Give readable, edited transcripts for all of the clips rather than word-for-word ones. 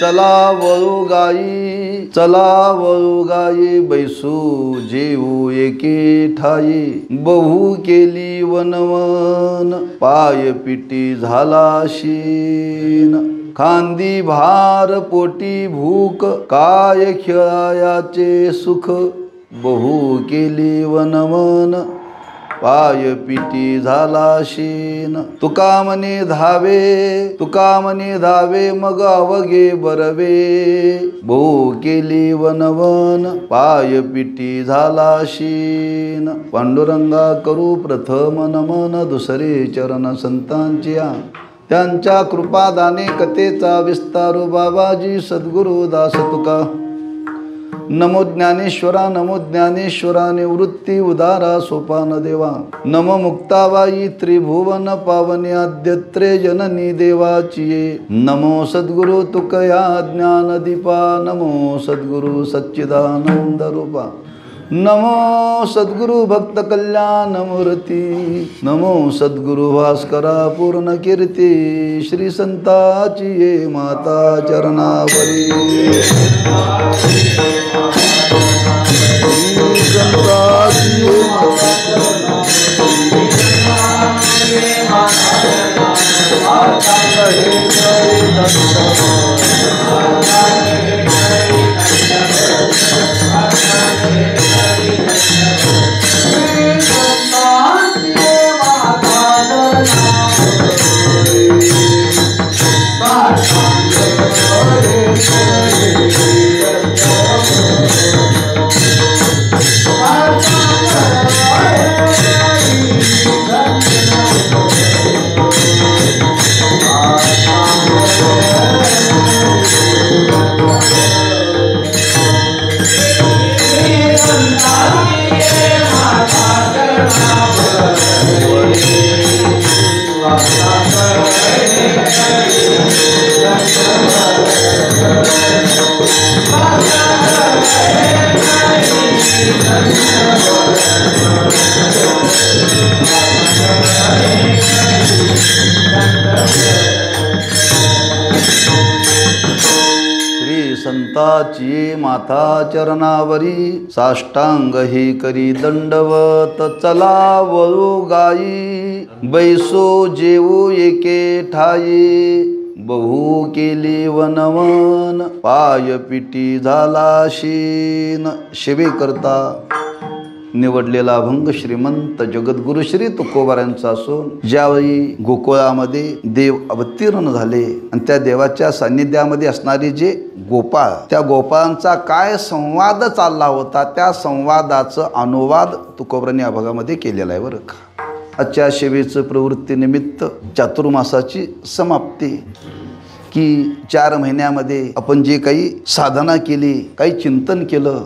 चला वळू गाई, चला वळू गाई, बैसू जेऊ एके ठाई, बहु केली वनवन, पाय पिटी झाला शीन, खांदी भार पोटी भूक, काय खेळायाचे सुख, बहु केली वनवन, पाय पिटी झाला शीन, तुका म्हणे धावे, तुका म्हणे धावे, मग अवघे बरवे, बहु केली वनवन, पाय पिटी झाला शीन, पांडुरंगा करू प्रथम नमन, दुसरे चरण संतांची त्यांच्या कृपादाने कथेचा विस्तारू, बाबाजी सद्गुरु दास तुका. नमो ज्ञानेश्वरा, नमो ज्ञानेश्वरा, निवृत्ती उदारा सोपान देवा, नमो मुक्ताबाई त्रिभुवन पावनी, आद्यत्रे जननी देवाची, नमो सद्गुरु तुकया ज्ञानदीपा, नमो सद्गुरु सच्चिदानंद रूपा, नमो सद्गुरु भक्त कल्याण मूर्ती, नमो सद्गुरु भास्करा पूर्ण कीर्ती, श्री संताची ये माता चरणावरी, श्री संताची ये माता संताची माता चरणावरी, साष्टांग ही करी दंडवत, चला वळू गाई, बैसो जेऊ एके ठाई, बहु केली वनवन, पाय पिटी झाला शीन. सेवे करता निवडलेला अभंग श्रीमंत जगद्गुरु श्री तुकोबारांचा असून, ज्यावेळी गोकुळामध्ये देव अवतीर्ण झाले आणि त्या देवाच्या सान्निध्यामध्ये असणारे जे गोपाळ, त्या गोपाळांचा काय संवाद चालला होता, त्या संवादाचं अनुवाद तुकोबारांनी अभंगामध्ये केलेला आहे बरं का. आजच्या सेवेचं प्रवृत्तीनिमित्त चातुर्मासाची समाप्ती, की 4 महिन्यामध्ये आपण जे काही साधना केली, काही चिंतन केलं,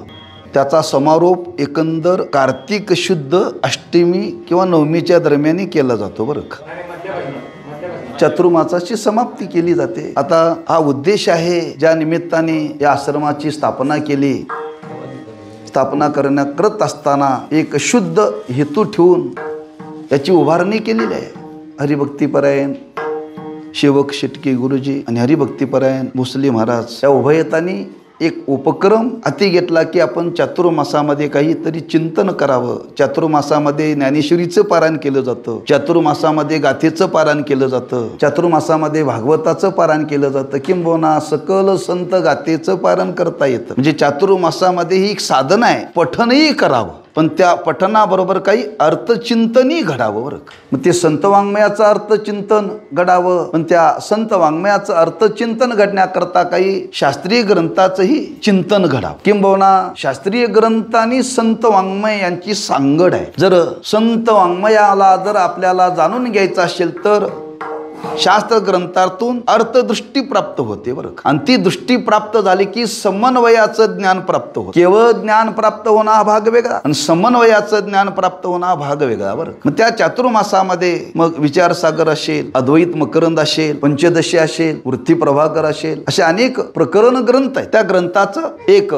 त्याचा समारोप एकंदर कार्तिक शुद्ध अष्टमी किंवा नवमीच्या दरम्यान केला जातो बरं का. चातुर्मासाची समाप्ती केली जाते. आता हा उद्देश आहे, ज्या निमित्ताने या आश्रमाची स्थापना केली. स्थापना करत असताना एक शुद्ध हेतू ठेवून याची उभारणी केलेली आहे. हरिभक्तीपरायण सेवक शेटके गुरुजी आणि हरिभक्तीपरायण भोसले महाराज या उभयतांनी एक उपक्रम हाती घेतला की आपण चातुर्मासामध्ये काहीतरी चिंतन करावं. चातुर्मासामध्ये ज्ञानेश्वरीचं पारायण केलं जातं, चातुर्मासामध्ये गाथेचं पारायण केलं जातं, चातुर्मासामध्ये भागवताचं पारायण केलं जातं, किंबहुना सकल संत गाथेचं पारायण करता येतं. म्हणजे चातुर्मासामध्ये ही एक साधना आहे, पठनही करावं, पण त्या पठनाबरोबर काही अर्थचिंतनही घडावं बरं. मग ते संत वाङ्मयाचं अर्थचिंतन घडावं, पण त्या संत वाङ्मयाचं अर्थचिंतन घडण्याकरता काही शास्त्रीय ग्रंथाचंही चिंतन घडावं. किंबहुना शास्त्रीय ग्रंथ आणि संत वाङ्मय यांची सांगड आहे. जर संत वाङ्मयाला जर आपल्याला जाणून घ्यायचं असेल तर शास्त्र ग्रंथातून अर्थदृष्टी प्राप्त होते बरं. आणि ती दृष्टी प्राप्त झाली की समन्वयाचं ज्ञान प्राप्त होतं. केवळ ज्ञान प्राप्त होणं हा भाग वेगळा आणि समन्वयाचं ज्ञान प्राप्त होणं हा भाग वेगळा बरं. मग त्या चातुर्मासामध्ये मग विचारसागर असेल, अद्वैत मकरंद असेल, पंचदशी असेल, वृत्ती प्रभाकर असेल, असे अनेक प्रकरण ग्रंथ आहेत. त्या ग्रंथाचं एक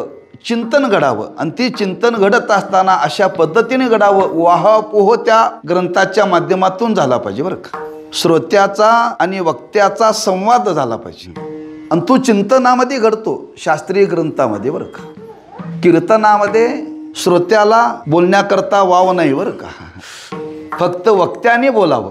चिंतन घडावं आणि ती चिंतन घडत असताना अशा पद्धतीने घडावं. वाहपोह त्या ग्रंथाच्या माध्यमातून झाला पाहिजे बरं का. श्रोत्याचा आणि वक्त्याचा संवाद झाला पाहिजे. आणि तो चिंतनामध्ये घडतो शास्त्रीय ग्रंथामध्ये बरं का. कीर्तनामध्ये श्रोत्याला बोलण्याकरता वाव नाही बरं का, फक्त वक्त्याने बोलावं.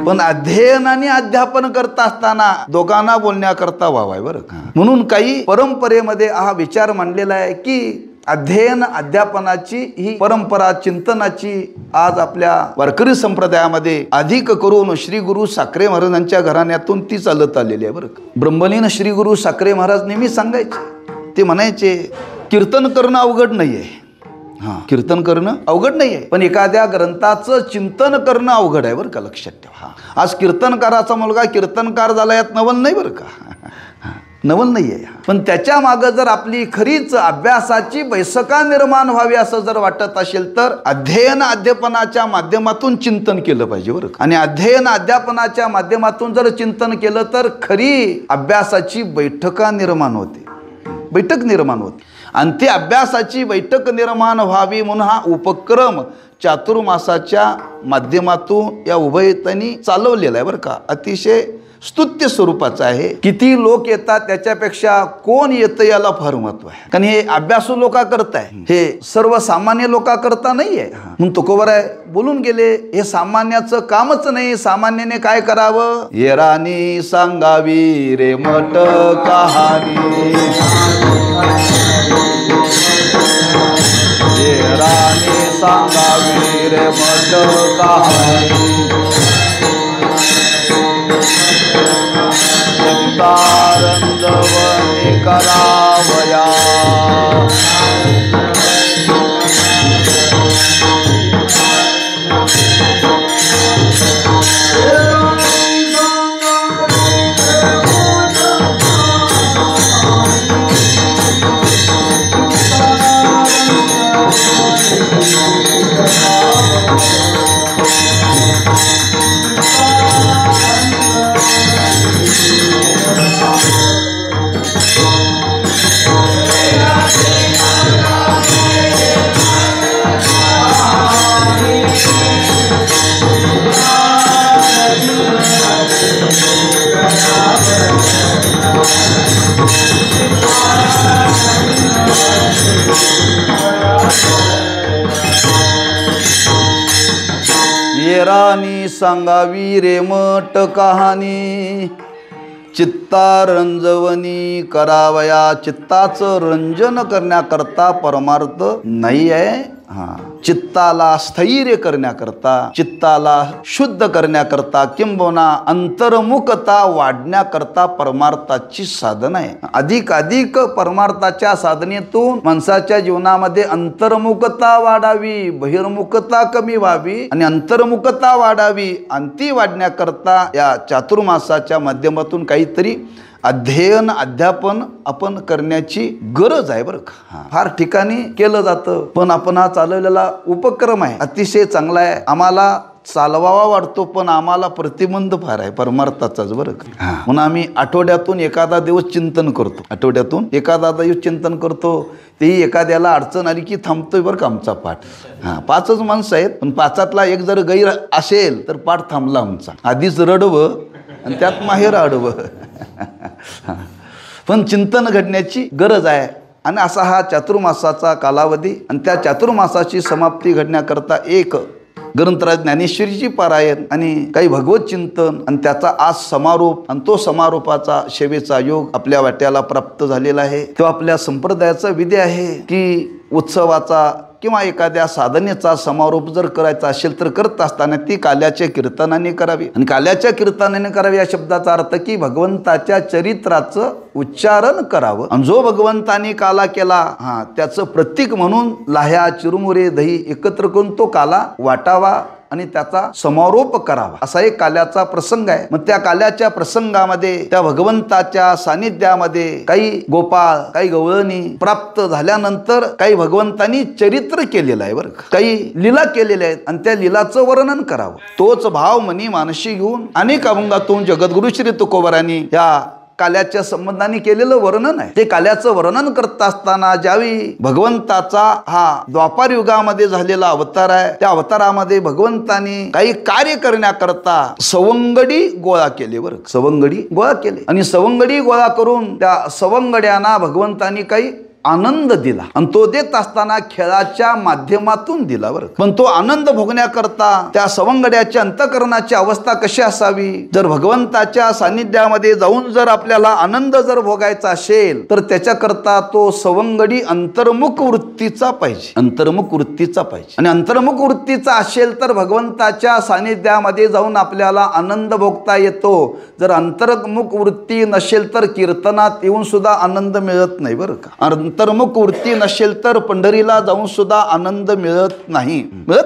पण अध्ययन आणि अध्यापन करत असताना दोघांना बोलण्याकरता वाव आहे बरं का. म्हणून काही परंपरेमध्ये हा विचार मांडलेला आहे की अध्ययन अध्यापनाची ही परंपरा चिंतनाची आज आपल्या वारकरी संप्रदायामध्ये अधिक करून श्री गुरु साखरे महाराजांच्या घराण्यातून ती चालत आलेली आहे बरं का. ब्रह्मलीन श्री गुरु साखरे महाराज नेहमी सांगायचे, ते म्हणायचे कीर्तन करणं अवघड नाहीये. कीर्तन करणं अवघड नाहीये, पण एखाद्या ग्रंथाचं चिंतन करणं अवघड आहे बरं का, लक्षात ठेवा. आज कीर्तनकाराचा मुलगा कीर्तनकार झाला यात नवल नाही बरं का, नवल नाहीये. पण त्याच्या मागं जर आपली खरीच अभ्यासाची बैसका निर्माण व्हावी असं जर वाटत असेल तर अध्ययन अध्यापनाच्या माध्यमातून चिंतन केलं पाहिजे बरं का. आणि अध्ययन अध्यापनाच्या माध्यमातून जर चिंतन केलं तर खरी अभ्यासाची बैठका निर्माण होते, बैठक निर्माण होते. आणि ती अभ्यासाची बैठक निर्माण व्हावी म्हणून हा उपक्रम चातुर्मासाच्या माध्यमातून या उभयतांनी चालवलेला आहे बरं का. अतिशय स्तुत्य स्वरूपाचं आहे. किती लोक येतात त्याच्यापेक्षा कोण येतं याला फार महत्व आहे. कारण हे अभ्यासू लोका करताय, हे सर्वसामान्य लोका करता नाहीये. म्हणून तुकोबराय बोलून गेले, हे सामान्याचं कामच नाही. सामान्याने काय करावं? येरानी सांगावी रे मट कहाणी, येरानी सांगावी रे मट कहाणी, चित्तारंजवनी करावया, येरानी सांगावी रे मट कहाणी, चित्तारंजवनी करावया. चित्ताचं रंजन करण्याकरता परमार्थ नाही आहे. चित्ताला स्थैर्य करण्याकरता, चित्ताला शुद्ध करण्याकरता, किंबहुना अंतर्मुखता वाढण्याकरता परमार्थाची साधना आहे. अधिक परमार्थाच्या साधनेतून माणसाच्या जीवनामध्ये अंतर्मुखता वाढावी, बहिर्मुखता कमी व्हावी आणि अंतर्मुखता वाढावी. आणि ती वाढण्याकरता या चातुर्मासाच्या माध्यमातून काहीतरी अध्ययन अध्यापन आपण करण्याची गरज आहे बरं का. फार ठिकाणी केलं जातं, पण आपण हा चालवलेला उपक्रम आहे अतिशय चांगला आहे. आम्हाला चालवावा वाटतो, पण आम्हाला प्रतिबंध फार आहे परमार्थाचाच बरं का. म्हणून आम्ही आठवड्यातून एखादा दिवस चिंतन करतो, आठवड्यातून एखादा दिवस चिंतन करतो. तेही एखाद्याला अडचण आली की थांबतोय बरं का आमचा पाठ. 5च माणसं आहेत, पण 5तला एक जर गैर असेल तर पाठ थांबला आमचा. आधीच रडवं आणि त्यात माहेर आडवं. पण चिंतन घडण्याची गरज आहे. आणि असा हा चातुर्मासाचा कालावधी आणि त्या चातुर्मासाची समाप्ती घडण्याकरता एक ग्रंथराज ज्ञानेश्वरीची पारायण आणि काही भगवत चिंतन आणि त्याचा आज समारोप आणि तो समारोपाचा सेवेचा योग आपल्या वाट्याला प्राप्त झालेला आहे. तो आपल्या संप्रदायाचा विधी आहे की उत्सवाचा किंवा एखाद्या साधनेचा समारोप जर करायचा असेल तर करत असताना ती काल्याच्या कीर्तनाने करावी. आणि काल्याच्या कीर्तनाने करावी या शब्दाचा अर्थ की भगवंताच्या चरित्राचं उच्चारण करावं. आणि जो भगवंताने काला केला त्याचं प्रतीक म्हणून लाह्या चिरमुरे दही एकत्र करून तो काला वाटावा आणि त्याचा समारोप करावा, असा एक काल्याचा प्रसंग आहे. मग त्या काल्याच्या प्रसंगामध्ये त्या भगवंताच्या सानिध्यामध्ये काही गोपाळ, काही गवळणी प्राप्त झाल्यानंतर काही भगवंतांनी चरित्र केलेलं आहे बरं, काही लीला केलेल्या आहेत आणि त्या लीलाचं वर्णन करावं. तोच भाव मनी मानशी घेऊन अनेक अभंगातून जगद्गुरु श्री तुकोबरांनी या काल्याच्या संबंधाने केलेलं वर्णन आहे. ते काल्याचं वर्णन करत असताना ज्यावेळी भगवंताचा हा द्वापार युगामध्ये झालेला अवतार आहे, त्या अवतारामध्ये भगवंतानी काही कार्य करण्याकरता सवंगडी गोळा केले. बरं, सवंगडी गोळा केले आणि सवंगडी गोळा करून त्या सवंगड्यांना भगवंतानी काही आनंद दिला आणि तो देत असताना खेळाच्या माध्यमातून दिला. बरं, पण तो आनंद भोगण्याकरता त्या सवंगड्याच्या अंतःकरणाची अवस्था कशी असावी? जर भगवंताच्या सानिध्यामध्ये जाऊन जर आपल्याला आनंद जर भोगायचा असेल तर त्याच्याकरता तो सवंगडी अंतर्मुख वृत्तीचा पाहिजे, अंतर्मुख वृत्तीचा पाहिजे. आणि अंतर्मुख वृत्तीचा असेल तर भगवंताच्या सानिध्यामध्ये जाऊन आपल्याला आनंद भोगता येतो. जर अंतर्मुख वृत्ती नसेल तर कीर्तनात येऊन सुद्धा आनंद मिळत नाही. बरं का, अंतर्मुख वृत्ती नसेल तर पंढरीला जाऊन सुद्धा आनंद मिळत नाही,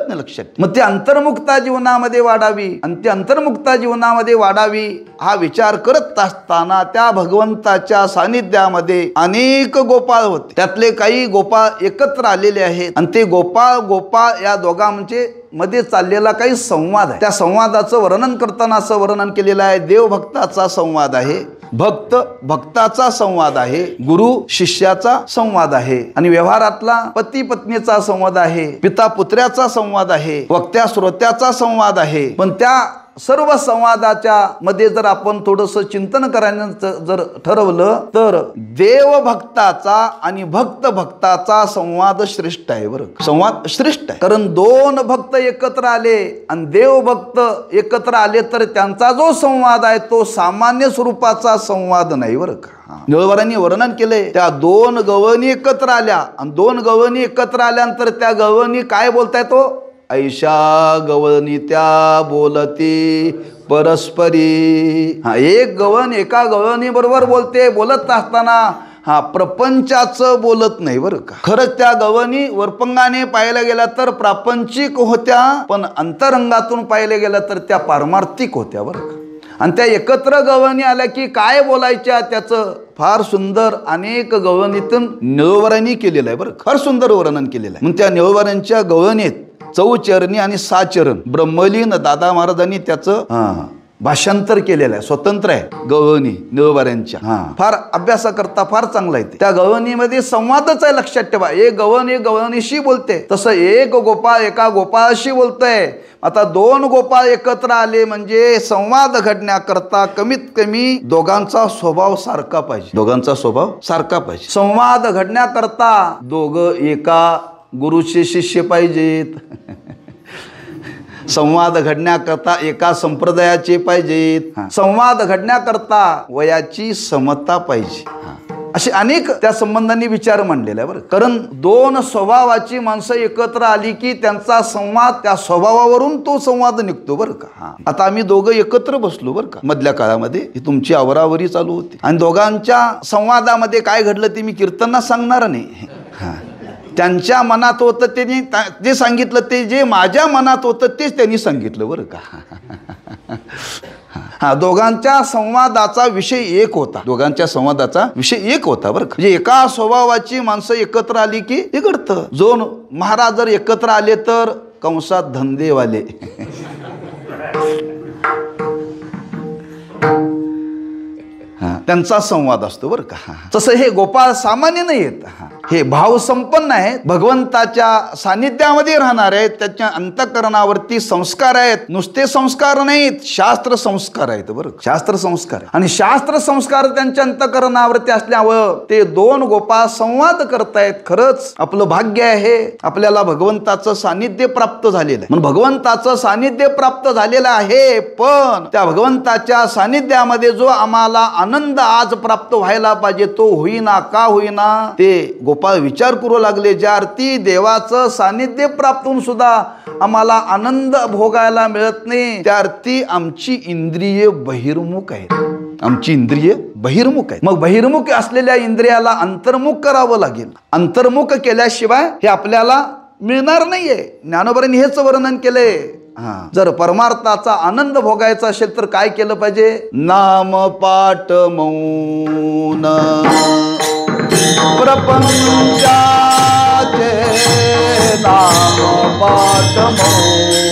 लक्षात. मग ते अंतर्मुखता जीवनामध्ये वाढावी आणि ते अंतर्मुखता जीवनामध्ये वाढावी हा विचार करत असताना त्या भगवंताच्या सानिध्यामध्ये अनेक गोपाळ होते. त्यातले काही गोपाळ एकत्र आलेले आहेत आणि ते गोपाळ या दोघांचे मध्ये चाललेला काही संवाद आहे. त्या संवादाचं वर्णन करताना असं वर्णन केलेलं आहे, देवभक्ताचा संवाद आहे, भक्त भक्ताचा संवाद आहे, गुरु शिष्याचा संवाद आहे आणि व्यवहारातला पती पत्नीचा संवाद आहे, पिता पुत्र्याचा संवाद आहे, वक्त्या श्रोत्याचा संवाद आहे. पण त्या सर्व संवादाच्या मध्ये जर आपण थोडंसं चिंतन करायचं जर ठरवलं तर देवभक्ताचा आणि भक्त भक्ताचा संवाद श्रेष्ठ आहे. बरं, संवाद श्रेष्ठ आहे, कारण दोन भक्त एकत्र आले आणि देवभक्त एकत्र आले तर त्यांचा जो संवाद आहे तो सामान्य स्वरूपाचा संवाद नाही. बरं का, निळवरांनी वर्णन केले, त्या दोन गवळणी एकत्र आल्या आणि दोन गवळणी एकत्र आल्यानंतर त्या गवळणी काय बोलताय तो ऐशा गवळणी त्या बोलती परस्परी. हा, एक गवळण एका गवळणी बरोबर बोलत असताना हा प्रपंचाचं बोलत नाही. बरं का, खरंच त्या गवळणी वरपंगाने पाहायला गेला तर प्रापंचिक होत्या, पण अंतरंगातून पाहायला गेला तर त्या पारमार्थिक होत्या. बरं का, आणि त्या एकत्र गवळणी आल्या की काय बोलायच्या त्याचं फार सुंदर अनेक गवळणीतून निळवरांनी केलेलं आहे. बरं, फार सुंदर वर्णन केलेलं आहे. मग त्या निळवरांच्या गवळणीत चौचरणी आणि साचरण ब्रह्मलीन दादा महाराजांनी त्याचं भाषांतर केलेलं आहे, स्वतंत्र आहे. गवळणी निळवऱ्यांच्या फार अभ्यासाकरता फार चांगला आहे. त्या गवळणीमध्ये संवादच आहे, लक्षात ठेवा. एक गवळण एक गवळणीशी बोलते, तसं एक गोपाळ एका गोपाळाशी बोलतोय. आता दोन गोपाळ एकत्र आले म्हणजे संवाद घडण्याकरता कमीत कमी दोघांचा स्वभाव सारखा पाहिजे, दोघांचा स्वभाव सारखा पाहिजे. संवाद घडण्याकरता दोघं एका गुरुचे शिष्य पाहिजेत. संवाद घडण्याकरता एका संप्रदायाचे पाहिजेत. संवाद घडण्याकरता वयाची समता पाहिजे. असे अनेक त्या संबंधांनी विचार मांडलेला आहे. बरं, कारण दोन स्वभावाची माणसं एकत्र आली की त्यांचा संवाद त्या स्वभावावरून तो संवाद निघतो. बरं का, आता आम्ही दोघं एकत्र बसलो बरं का मधल्या काळामध्ये, ही तुमची आवरावरी चालू होती आणि दोघांच्या संवादामध्ये काय घडलं ते मी कीर्तनात सांगणार नाही. त्यांच्या मनात होतं त्यांनी जे सांगितलं, ते जे माझ्या मनात होतं तेच त्यांनी सांगितलं. बरं का, हा, दोघांच्या संवादाचा विषय एक होता, दोघांच्या संवादाचा विषय एक होता. बरं, म्हणजे एका स्वभावाची माणसं एकत्र आली की हे घडतं. जो महाराज जर एकत्र आले तर कंसात धंदेवाले त्यांचा संवाद असतो. बरं का, तसं हे गोपाळ सामान्य नाही आहेत, हे भाव संपन्न आहेत, भगवंताच्या सानिध्यामध्ये राहणार आहेत, त्याच्या अंतःकरणावरती संस्कार आहेत. नुसते संस्कार नाहीत, शास्त्र संस्कार आहेत. बरं, शास्त्र संस्कार आणि शास्त्र संस्कार त्यांच्या अंतःकरणावरती असल्यावर ते दोन गोपाळ संवाद करतायत. खरंच आपलं भाग्य आहे, आपल्याला भगवंताचं सानिध्य प्राप्त झालेलं आहे. म्हणून भगवंताचं सानिध्य प्राप्त झालेलं आहे, पण त्या भगवंताच्या सानिध्यामध्ये जो आम्हाला आनंद आज प्राप्त व्हायला पाहिजे तो होईना. का होईना ते गोपाळ विचार करू लागले. ज्या अर्थी देवाचं सानिध्य प्राप्त होऊन सुद्धा आम्हाला आनंद भोगायला मिळत नाही, त्या अर्थी आमची इंद्रिय बहिर्मुख आहेत, आमची इंद्रिय बहिर्मुख आहेत. मग बहिर्मुख असलेल्या इंद्रियाला अंतर्मुख करावं लागेल. अंतर्मुख केल्याशिवाय हे आपल्याला मिळणार नाहीये. ज्ञानोबांनी हेच वर्णन केलंय. जर परमार्थाचा आनंद भोगायचा असेल तर काय केलं पाहिजे? नाम पाठ मौन प्रपंचाचे नाम पाठ मौन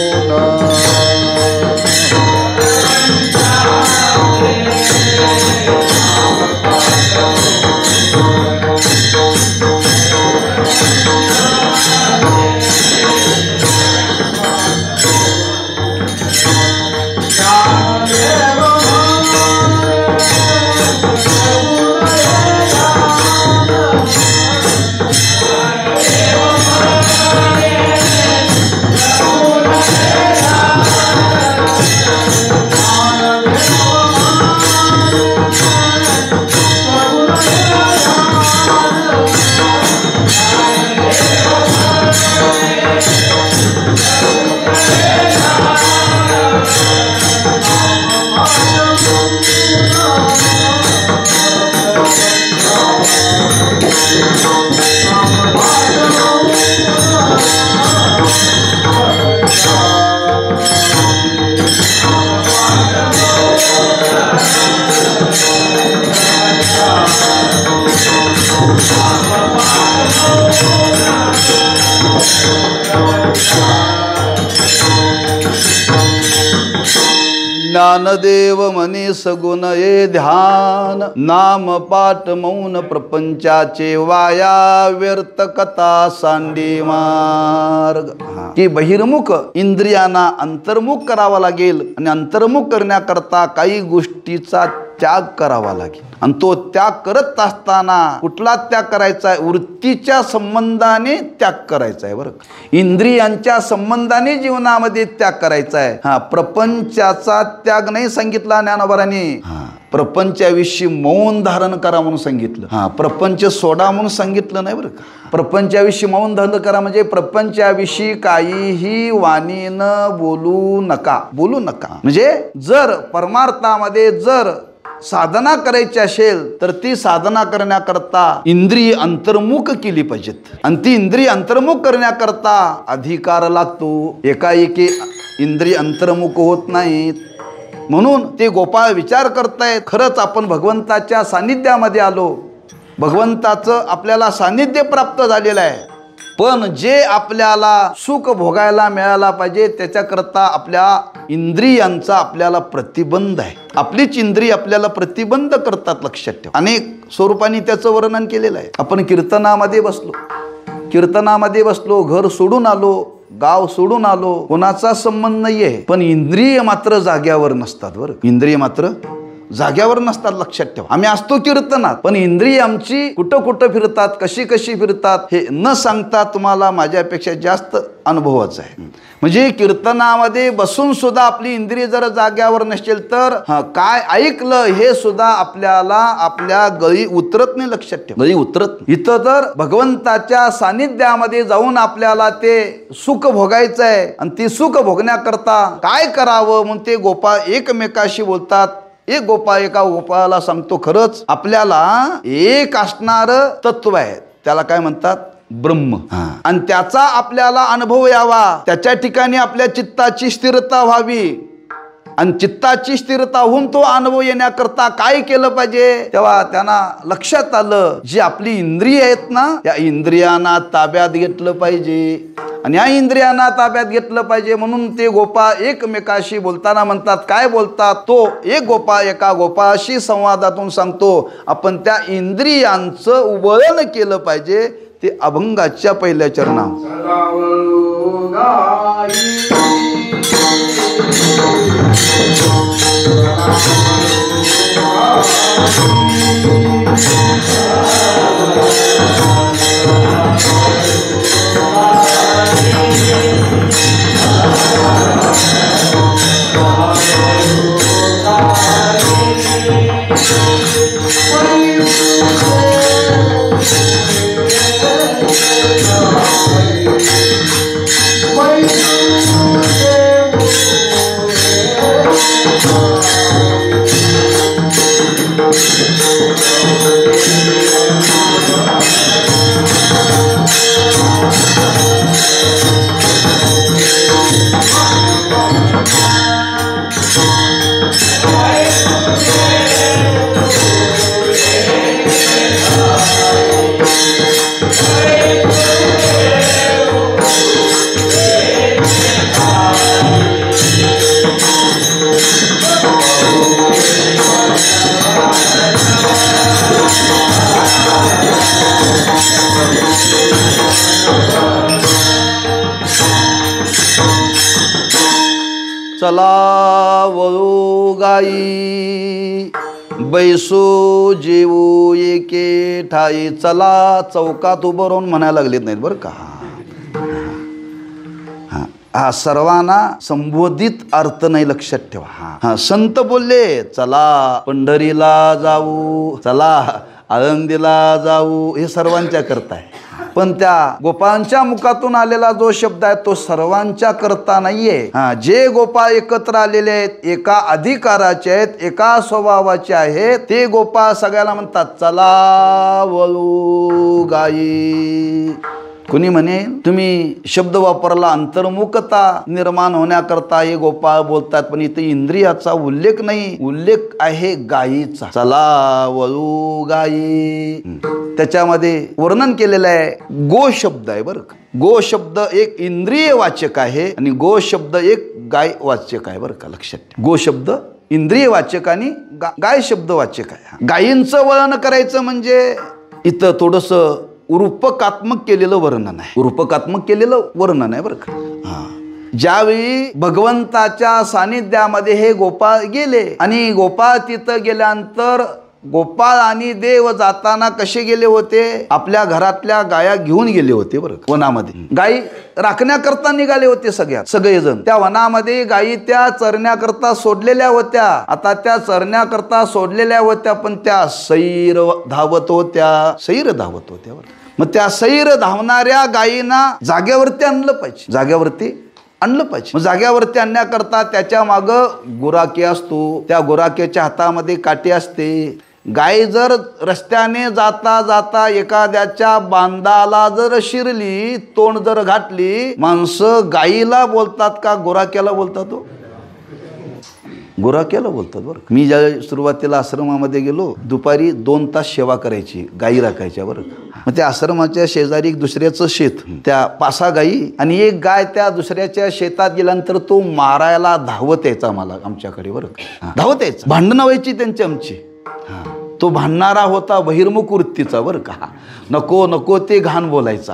ज्ञानदेव मनी सगुण ये ध्यान, नाम पाठ मौन प्रपंचाचे वाया व्यर्थ कथा सांडी मार्ग. की बहिर्मुख इंद्रियांना अंतर्मुख करावा लागेल आणि अंतर्मुख करण्याकरता काही गोष्टीचा त्याग करावा लागेल. आणि तो त्याग करत असताना कुठला त्याग करायचा आहे? वृत्तीच्या संबंधाने त्याग करायचा आहे. बरं, इंद्रियांच्या संबंधाने जीवनामध्ये त्याग करायचा आहे. प्रपंचाचा त्याग नाही सांगितला ज्ञानोबारांनी. प्रपंचाविषयी मौन धारण करा म्हणून सांगितलं. प्रपंच सोडा म्हणून सांगितलं नाही. बरं का, प्रपंचाविषयी मौन धारण करा म्हणजे प्रपंचाविषयी काहीही वाणीनं बोलू नका. बोलू नका म्हणजे जर परमार्थामध्ये जर साधना करायची असेल तर ती साधना करण्याकरता इंद्रिय अंतर्मुख केली पाहिजेत. आणि ती इंद्रिय अंतर्मुख करण्याकरता अधिकार लागतो. एकाएकी इंद्रिय अंतर्मुख होत नाहीत. म्हणून ते गोपाळ विचार करतायत, खरंच आपण भगवंताच्या सानिध्यामध्ये आलो, भगवंताचं आपल्याला सानिध्य प्राप्त झालेलं आहे. पण जे आपल्याला सुख भोगायला मिळायला पाहिजे त्याच्याकरता आपल्या इंद्रियांचा आपल्याला प्रतिबंध आहे. आपलीच इंद्रिय आपल्याला प्रतिबंध करतात. लक्षात ठेवा. अनेक स्वरूपाने त्याचं वर्णन केलेलं आहे. आपण कीर्तनामध्ये बसलो, घर सोडून आलो, गाव सोडून आलो, कोणाचा संबंध नाहीये, पण इंद्रिय मात्र जाग्यावर नसतात. बरं, इंद्रिय मात्र जाग्यावर नसतात. लक्षात ठेवा. आम्ही असतो कीर्तनात पण इंद्रिय आमची कुठं कुठं फिरतात, कशी कशी फिरतात हे न सांगता तुम्हाला माझ्यापेक्षा जास्त अनुभवाचं आहे. म्हणजे कीर्तनामध्ये बसून सुद्धा आपली इंद्रिय जर जाग्यावर नसेल तर काय ऐकलं हे सुद्धा आपल्याला आपल्या गळी उतरत नाही. लक्षात ठेवा, गळी उतरत. इथं तर भगवंताच्या सानिध्यामध्ये जाऊन आपल्याला ते सुख भोगायचं आहे आणि ते सुख भोगण्याकरता काय करावं म्हणून ते गोपाळ एकमेकाशी बोलतात. एक गोपाळ एका गोपाळाला सांगतो, खरंच आपल्याला एक असणार तत्व आहे, त्याला काय म्हणतात? ब्रह्म. आणि त्याचा आपल्याला अनुभव यावा, त्याच्या ठिकाणी आपल्या चित्ताची स्थिरता व्हावी. आणि चित्ताची स्थिरता होऊन तो अनुभव येण्याकरता काय केलं पाहिजे? तेव्हा त्यांना लक्षात आलं जी आपली इंद्रिय आहेत ना त्या इंद्रियांना ताब्यात घेतलं पाहिजे. आणि या इंद्रियांना ताब्यात घेतलं पाहिजे म्हणून ते गोपाळ एकमेकाशी बोलताना म्हणतात, काय बोलतात? तो एक गोपाळ एका गोपाळाशी संवादातून सांगतो, आपण त्या इंद्रियांचं उबळण केलं पाहिजे. ते अभंगाच्या पहिल्या चरणावर चला वळू गाई बैसो जेवू एके ठाई. चला चौकात उभं राहून म्हणायला लागलेत नाहीत बरं का. हा सर्वांना संबोधित अर्थ नाही. लक्षात ठेवा. संत बोलले चला पंढरीला जाऊ, चला आळंदीला जाऊ हे सर्वांच्या करता आहे, पण त्या गोपाळांच्या मुखातून आलेला जो शब्द आहे तो सर्वांच्या करता नाहीये. जे गोपाळ एकत्र आलेले आहेत, एका अधिकाराचे आहेत, एका स्वभावाचे आहेत, ते गोपाळ सगळ्याला म्हणतात चला वळू गाई. कुणी म्हणेल तुम्ही शब्द वापरला अंतर्मुखता निर्माण होण्याकरता हे गोपाळ बोलतात, पण इथे इंद्रियाचा उल्लेख नाही, उल्लेख आहे गायीचा. चला वळू गायी. त्याच्यामध्ये वर्णन केलेलं आहे. गो शब्द आहे बरं का. गो शब्द एक इंद्रिय वाचक आहे आणि गो शब्द एक गाय वाचक आहे बरं का, लक्षात ठेवा. गो शब्द इंद्रिय वाचक आणि गाय शब्द वाचक आहे. गायींचं वळण करायचं म्हणजे इथं थोडंसं रूपकात्मक केलेलं वर्णन आहे. रूपकात्मक केलेलं वर्णन आहे बरं का. ज्यावेळी भगवंताच्या सानिध्यामध्ये हे गोपाळ गेले आणि गोपाळ तिथं गेल्यानंतर गोपाळ आणि देव जाताना कसे गेले होते, आपल्या घरातल्या गाया घेऊन गेले होते बरं. वनामध्ये गायी राखण्याकरता निघाले होते सगळेजण. त्या वनामध्ये गायी त्या चरण्याकरता सोडलेल्या होत्या. आता त्या चरण्याकरता सोडलेल्या होत्या, पण त्या सैर धावत होत्या, सैर धावत होत्या बरं. मग त्या सैर धावणाऱ्या गायींना जाग्यावरती आणलं पाहिजे, जाग्यावरती आणलं पाहिजे. मग जाग्यावरती आणण्याकरता त्याच्या मागं गुराखी असतो, त्या गुराख्याच्या हातामध्ये काठी असते. गाय जर रस्त्याने जाता जाता एखाद्याच्या बांधाला जर शिरली, तोंड जर घातली, माणसं गायीला बोलतात का गुराख्याला बोलतात? गुराख्याला बोलतात बरं. मी ज्या सुरुवातीला आश्रमामध्ये गेलो, दुपारी 2 तास सेवा करायची, गायी राखायच्या बरं. मग त्या आश्रमाच्या शेजारी एक दुसऱ्याचं शेत, त्या 5-6 गायी आणि एक गाय त्या दुसऱ्याच्या शेतात गेल्यानंतर तो मारायला धावत यायचा मला आमच्याकडे बरं, धावत यायचा. भांडणं व्हायची त्यांची आमची. तो भांडणारा होता बहिर्मुख वृत्तीचा बरं का. नको नको ते घाण बोलायचा.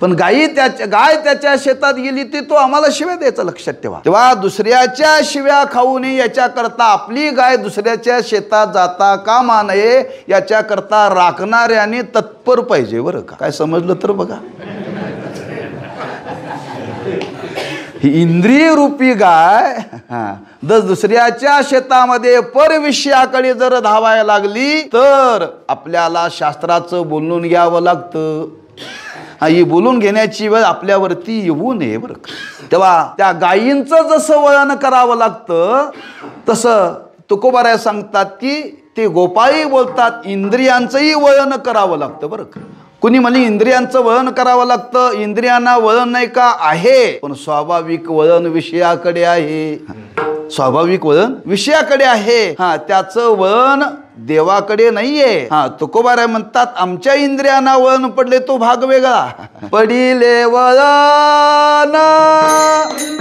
पण गाय त्याच्या शेतात गेली ती तो आम्हाला शिव्या द्यायचा, लक्षात ठेवा. तेव्हा दुसऱ्याच्या शिव्या खाऊ नये याच्याकरता आपली गाय दुसऱ्याच्या शेतात जाता कामा नये याच्याकरता राखणाऱ्याने तत्पर पाहिजे बरं का. काय समजलं तर बघा. ही इंद्रिय रूपी गाय जर दुसऱ्याच्या शेतामध्ये परविषयाकडे जर धावायला लागली तर आपल्याला शास्त्राचं बोलून घ्यावं लागतं. ही बोलून घेण्याची वेळ आपल्यावरती येऊ नये बरं. तेव्हा त्या गायींचं जसं वळण करावं लागतं तसं तुकोबाराय सांगतात की ते गोपाळी बोलतात इंद्रियांचंही वळण करावं लागतं बरं का. कुणी म्हणे इंद्रियांचं वळण करावं लागतं, इंद्रियांना वळण नाही का? आहे, पण स्वाभाविक वळण विषयाकडे आहे. स्वाभाविक वळण विषयाकडे आहे. त्याचं वळण देवाकडे नाहीये. तुकोबाराय म्हणतात आमच्या इंद्रियांना वळण पडले तो भाग वेगळा. पडिले वळण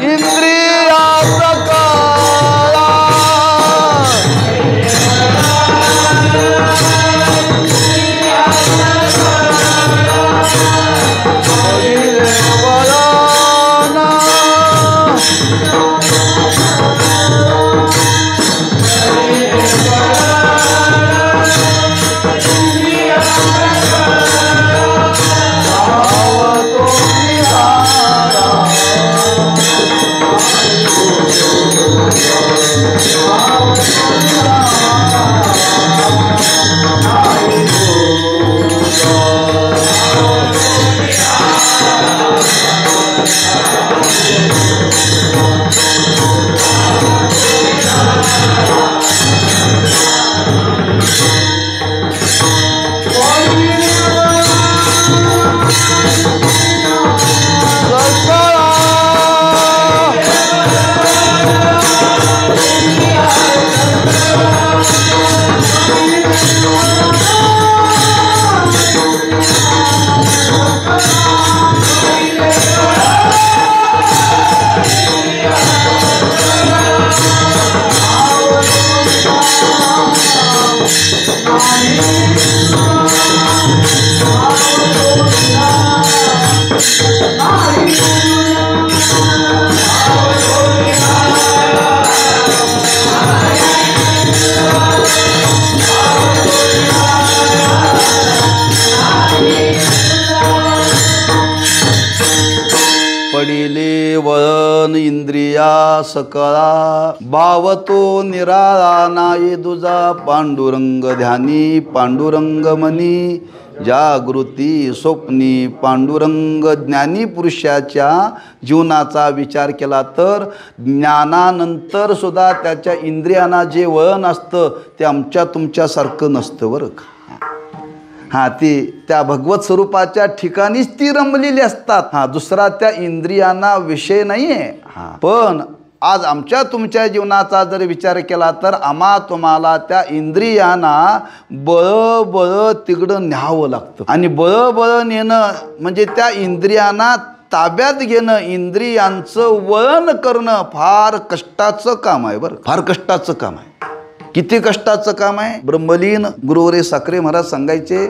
इंद्रियाचं काळा, पडिले वळण इंद्रिया सकळा भावतो निराळा नाही दुजा पांडुरंग ध्यानी पांडुरंग मनी जागृती स्वप्नी पांडुरंग. ज्ञानी पुरुषाच्या जीवनाचा विचार केला तर ज्ञानानंतर सुद्धा त्याच्या इंद्रियांना जे वळण असतं ते आमच्या तुमच्यासारखं नसतं बरं का. हां, ती त्या भगवत स्वरूपाच्या ठिकाणीच ती रमलेली असतात. हां, दुसरा त्या इंद्रियांना विषय नाही आहे. हां, पण आज आमच्या तुमच्या जीवनाचा जर विचार केला तर आम्हा तुम्हाला त्या इंद्रियांना बळ तिकडं न्यावं लागतं. आणि बळ नेणं म्हणजे त्या इंद्रियांना ताब्यात घेणं, इंद्रियांचं वळण करणं फार कष्टाचं काम आहे बरं, फार कष्टाचं काम आहे. किती कष्टाचं काम आहे. ब्रह्मलीन गुरुवरे साखरे महाराज सांगायचे,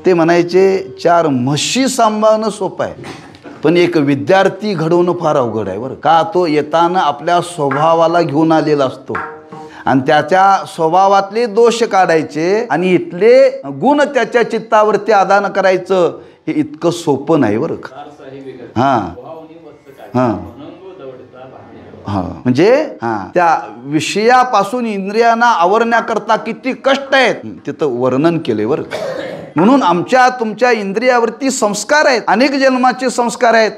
ते म्हणायचे 4 म्हशी सांभाळणं सोपं आहे पण एक विद्यार्थी घडवणं फार अवघड आहे बरं का. तो येताना आपल्या स्वभावाला घेऊन आलेला असतो आणि त्याच्या स्वभावातले दोष काढायचे आणि इथले गुण त्याच्या चित्तावरती आदान करायचं हे इतकं सोपं नाही बरं का. हां हां हां, म्हणजे त्या विषयापासून इंद्रियांना आवरण्याकरता किती कष्ट आहेत तिथं वर्णन केले बरं का. म्हणून आमच्या तुमच्या इंद्रियावरती संस्कार आहेत, अनेक जन्माचे संस्कार आहेत,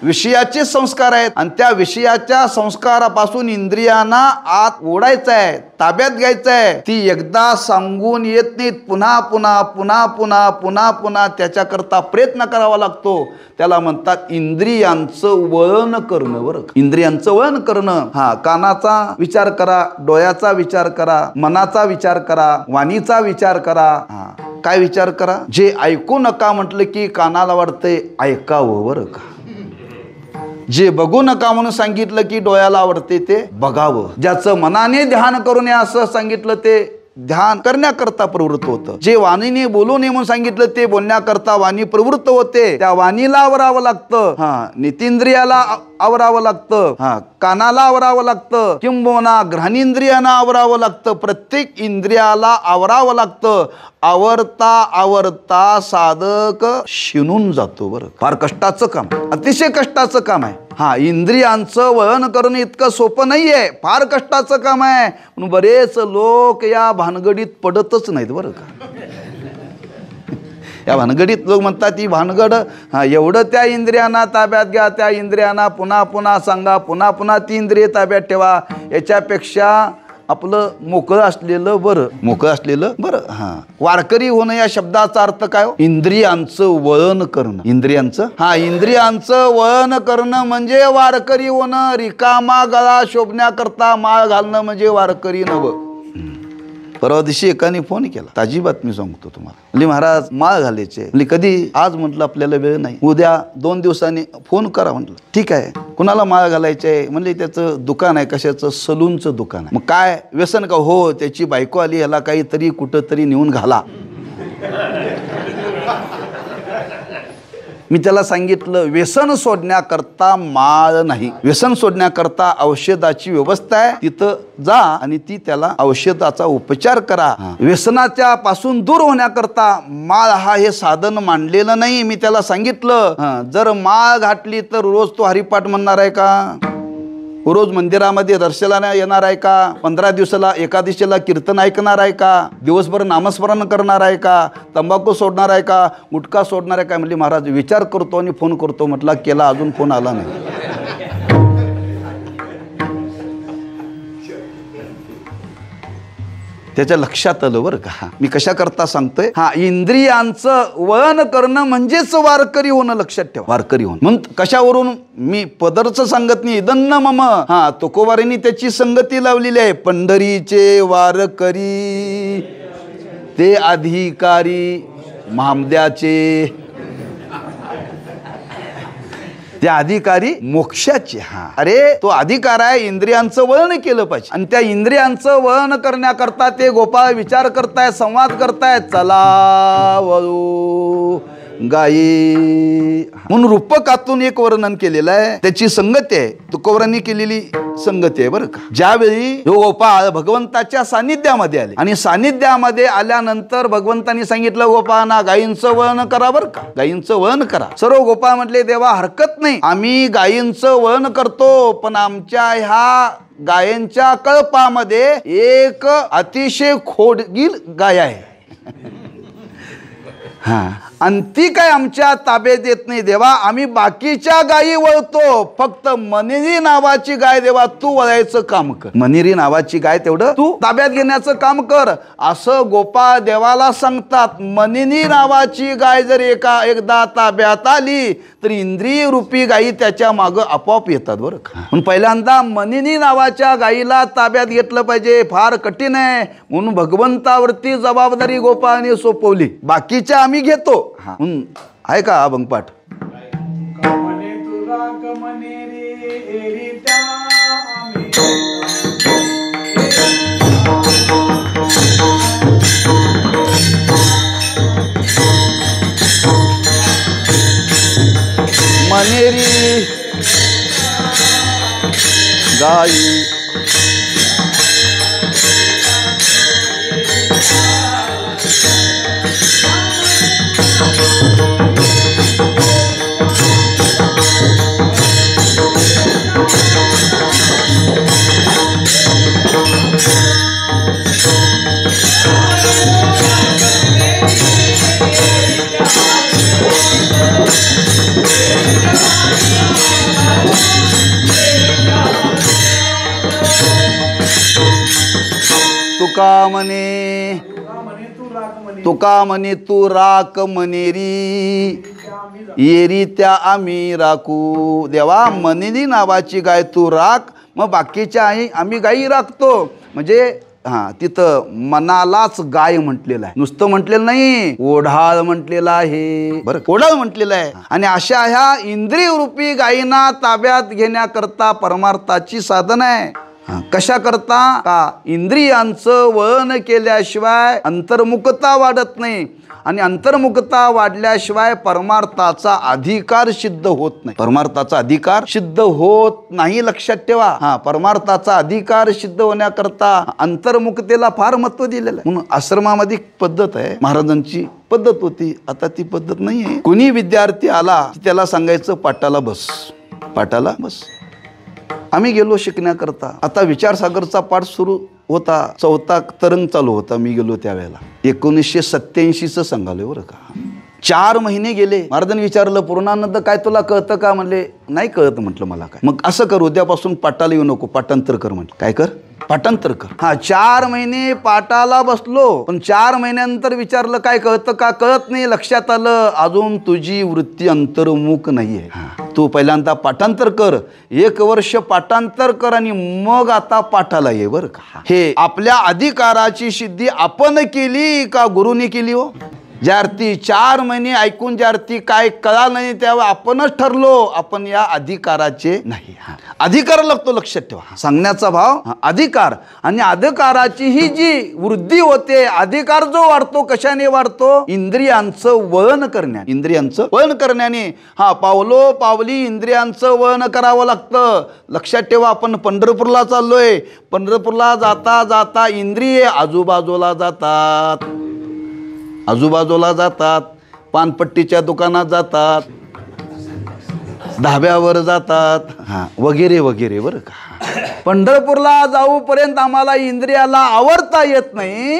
विषयाचे संस्कार आहेत आणि त्या विषयाच्या संस्कारापासून इंद्रियांना आत ओढायचं आहे, ताब्यात घ्यायचं आहे. ती एकदा सांगून येत नाहीत, पुन्हा पुन्हा पुन्हा पुन्हा पुन्हा पुन्हा त्याच्याकरता प्रयत्न करावा लागतो. त्याला म्हणतात इंद्रियांचं वळण करणं बरं. इंद्रियांचं वळण करणं. हा, कानाचा विचार करा, डोळ्याचा विचार करा, मनाचा विचार करा, वाणीचा विचार करा. हा, काय विचार करा. जे ऐकू नका म्हटलं की कानाला वाटतंय ऐकावं बरं का. जे बघू नका म्हणून सांगितलं की डोळ्याला आवडते ते बघावं. ज्याचं मनाने ध्यान करू नये असं सांगितलं ते ध्यान करण्याकरता प्रवृत्त होतं. जे वाणीने बोलू नये म्हणून सांगितलं ते बोलण्याकरता वाणी प्रवृत्त होते. त्या वाणीला आवरावं लागतं. हा, नितींद्रियाला आवरावं लागतं. हा, कानाला आवरावं लागतं, किंबहुना घ्राणेंद्रियांना आवरावं लागतं. प्रत्येक इंद्रियाला आवरावं लागतं. आवरता आवरता साधक शिनून जातो बरं. फार कष्टाचं काम, अतिशय कष्टाचं काम आहे. हा, इंद्रियांचं वळण करणं इतकं सोपं नाहीये, फार कष्टाचं काम आहे. म्हणून बरेच लोक या भानगडीत पडतच नाहीत बरं का. या भानगडीत लोक म्हणतात ती भानगड, एवढं त्या इंद्रियांना ताब्यात घ्या, त्या इंद्रियांना पुन्हा पुन्हा सांगा, पुन्हा पुन्हा ती इंद्रिय ताब्यात ठेवा. याच्यापेक्षा आपलं मोकळं असलेलं बरं, मोकळं असलेलं बरं. हां, वारकरी होणं या शब्दाचा अर्थ काय हो. इंद्रियांचं वळण करणं. इंद्रियांचं, हा, इंद्रियांचं वळण करणं म्हणजे वारकरी होणं. रिकामा गळा शोभण्याकरता माळ घालणं म्हणजे वारकरी नवं. परवा दिवशी एकाने फोन केला, ताजी बातमी सांगतो तुम्हाला. म्हणजे महाराज माळ घालायचे. म्हणजे कधी, आज म्हटलं आपल्याला वेळ नाही, उद्या 2 दिवसांनी फोन करा. म्हटलं ठीक आहे. कुणाला माळ घालायचे आहे. म्हणजे त्याचं दुकान आहे, कशाचं, सलूनचं दुकान आहे. मग काय व्यसन का. हो, त्याची बायको आली, ह्याला काहीतरी कुठंतरी नेऊन घाला. मी त्याला सांगितलं व्यसन सोडण्याकरता माळ नाही, व्यसन सोडण्याकरता औषधाची व्यवस्था आहे, तिथं जा आणि ती त्याला औषधाचा उपचार करा. व्यसनाच्या पासून दूर होण्याकरता माळ हा हे साधन मांडलेलं नाही. मी त्याला सांगितलं जर माळ घातली तर रोज तो हरिपाठ म्हणणार आहे का. रोज मंदिरामध्ये दर्शनाला येणार आहे का. 15 दिवसाला एकादशीला कीर्तन ऐकणार आहे का. दिवसभर नामस्मरण करणार आहे का. तंबाखू सोडणार आहे का. गुटखा सोडणार आहे का. म्हणजे महाराज विचार करतो आणि फोन करतो. म्हटला केला, अजून फोन आला नाही. त्याच्या लक्षात आलं बरं का. मी कशा करता सांगतोय. हा, इंद्रियांचं वळण करणं म्हणजेच वारकरी होणं. लक्षात ठेवा, वारकरी होणं. म्हणून कशावरून मी पदरचं सांगत नाही. इदन्न मम. हा, तुकोबारांनी त्याची संगती लावलेली आहे. पंढरीचे वारकरी ते अधिकारी महामद्याचे, ते अधिकारी मोक्षाचे. हा, अरे तो अधिकार आहे. इंद्रियांचं वळण केलं पाहिजे आणि त्या इंद्रियांचं वळण करण्याकरता ते गोपाळ विचार करतायत, संवाद करतायत. चला वळू गायी. म्हणून रूपकातून एक वर्णन केलेलं आहे, त्याची संगती आहे, तुकोबरांनी केलेली संगती आहे बरं का. ज्यावेळी गोपाळ भगवंताच्या सानिध्यामध्ये आले आणि सानिध्यामध्ये आल्यानंतर भगवंतांनी सांगितलं गोपाळांना गायींचं वळण करा बरं का, गायींचं वळण करा. सर्व गोपाळ म्हटले देवा हरकत नाही, आम्ही गायींचं वळण करतो, पण आमच्या ह्या गायींच्या कळपामध्ये एक अतिशय खोडगीर गाय आहे. हा, आणि ती काय आमच्या ताब्यात येत नाही देवा, आम्ही बाकीच्या गायी वळतो, फक्त मनेरी नावाची गाय देवा तू वळायचं काम कर, मनेरी नावाची गाय तेवढं तू ताब्यात घेण्याचं काम कर, असं गोपाळ देवाला सांगतात. मनेरी नावाची गाय जर एकदा ताब्यात आली तर इंद्रिय रूपी गायी त्याच्या मागं आपोआप येतात बरं का. पण पहिल्यांदा मनेरी नावाच्या गायीला ताब्यात घेतलं पाहिजे, फार कठीण आहे, म्हणून भगवंतावरती जबाबदारी गोपाळाने सोपवली, बाकीच्या आम्ही घेतो. आहे का अभंगपाठ? मनेरी गाई तुका म्हणे तू राख मनेरी, येरी त्या आम्ही राखू. देवा मनेरी नावाची गाय तू राख, मग बाकीच्या आम्ही गायी राखतो. म्हणजे हा, तिथं मनालाच गाय म्हटलेलं आहे, नुसतं म्हटलेलं नाही, ओढाळ म्हटलेलं आहे बरं, ओढाळ म्हटलेलं आहे. आणि अशा ह्या इंद्रिय रूपी गायींना ताब्यात घेण्याकरता परमार्थाची साधन आहे. कशा करता का, इंद्रियांचं वळण केल्याशिवाय अंतर्मुखता वाढत नाही, आणि अंतर्मुखता वाढल्याशिवाय परमार्थाचा अधिकार सिद्ध होत नाही. परमार्थाचा अधिकार सिद्ध होत नाही, लक्षात ठेवा. परमार्थाचा अधिकार सिद्ध होण्याकरता अंतर्मुखतेला फार महत्व दिलेलं आहे. म्हणून आश्रमामध्ये पद्धत आहे, महाराजांची पद्धत होती, आता ती पद्धत नाही आहे. कोणी विद्यार्थी आला की त्याला सांगायचं पाटाला बस, पाटाला बस. आम्ही गेलो शिकण्याकरता, आता विचारसागरचा पाठ सुरू होता, 4था तरंग चालू होता, मी गेलो त्यावेळेला 1987चं सांगालोय बरं का. 4 महिने गेले. महाराजांनी विचारलं पूर्णानंद काय तुला कळतं का? म्हणले नाही कळत म्हटलं मला काय. मग असं कर, उद्यापासून पाटाला येऊ नको, पाठांतर कर म्हटलं. काय कर? पाठांतर कर. 4 महिने पाटाला बसलो, पण 4 महिन्यानंतर विचारलं काय कळतं का? कळत नाही. लक्षात आलं अजून तुझी वृत्ती अंतर्मुख नाहीये. तू पहिल्यांदा पाठांतर कर, 1 वर्ष पाठांतर कर, आणि मग आता पाठाला ये बरं का. हे आपल्या अधिकाराची सिद्धी आपण केली का गुरुनी केली हो? ज्यार्थी 4 महिने ऐकून ज्यार्थी काय कळा नाही, तेव्हा आपणच ठरलो आपण या अधिकाराचे नाही. अधिकार लागतो, लक्षात ठेवा. सांगण्याचा भाव अधिकार, आणि अधिकाराची ही जी वृद्धी होते, अधिकार जो वाढतो कशाने वाढतो? इंद्रियांचं वळण करण्याने. इंद्रियांचं वळण करण्याने. पावलो पावली इंद्रियांचं वळण करावं लागतं. लक्षात ठेवा. आपण पंढरपूरला चाललोय, पंढरपूरला जाता जाता इंद्रिये आजूबाजूला जातात, आजूबाजूला जातात, पानपट्टीच्या दुकानात जातात, धाब्यावर जातात, वगैरे वगैरे बरं का. पंढरपूरला जाऊपर्यंत आम्हाला इंद्रियाला आवरता येत नाही.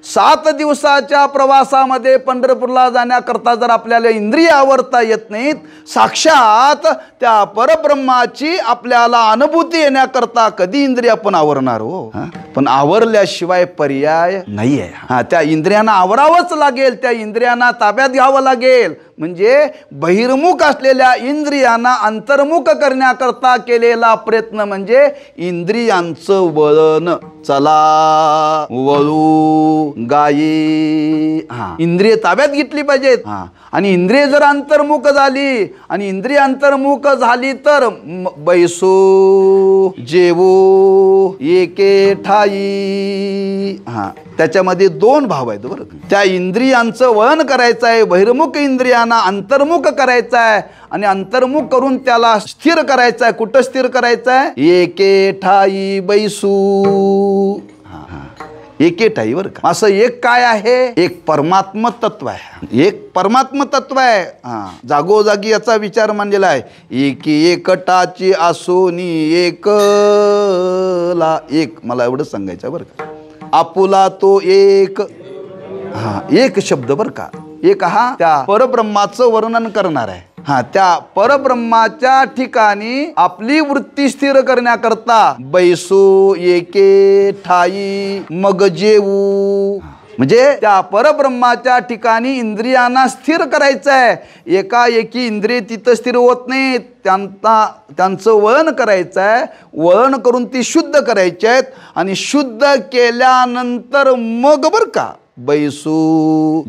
7 दिवसाच्या प्रवासामध्ये पंढरपूरला जाण्याकरता जर आपल्याला इंद्रिय आवरता येत नाहीत, साक्षात त्या परब्रह्माची आपल्याला अनुभूती येण्याकरता कधी इंद्रिय आपण आवरणार हो? पण आवरल्याशिवाय पर्याय नाही आहे. त्या इंद्रियांना आवरावंच लागेल, त्या इंद्रियांना ताब्यात घ्यावं लागेल. म्हणजे बहिर्मुख असलेल्या इंद्रियांना अंतर्मुख करण्याकरता केलेला प्रयत्न म्हणजे इंद्रियांचं वळण. चला वळू गायी. इंद्रिय ताब्यात घेतली पाहिजेत. आणि इंद्रिय जर अंतर्मुख झाली, आणि इंद्रिय अंतर्मुख झाली तर बैसू जेवू एके ठाई ठाई. हा, त्याच्यामध्ये दोन भाव आहेत बरं. त्या इंद्रियांचं वळण करायचं आहे, बहिर्मुख इंद्रियांना अंतर्मुख करायचं आहे आणि अंतर्मुख करून त्याला स्थिर करायचं आहे. कुठं स्थिर करायचं आहे? एके ठाई बैसू. एके ठाई बरं का. असं एक काय आहे? एक परमात्म तत्व आहे. एक परमात्म तत्व आहे. हा, जागोजागी याचा विचार मांडलेला आहे. एकी एकटाची आसोनी एकला एक. मला एवढंच सांगायचं बरं का. आपुला तो एक. हा, एक शब्द बरं का. एक हा त्या परब्रह्माचं वर्णन करणार आहे. हा, त्या परब्रह्माच्या ठिकाणी आपली वृत्ती स्थिर करण्याकरता बैसू एके ठाई मग जेऊ. म्हणजे त्या परब्रह्माच्या ठिकाणी इंद्रियांना स्थिर करायचं आहे. एकाएकी इंद्रिय तिथं स्थिर होत नाही. त्यांचं वळण करायचं आहे. वळण करून ती शुद्ध करायची आहेत आणि शुद्ध केल्यानंतर मग बरं का बैसू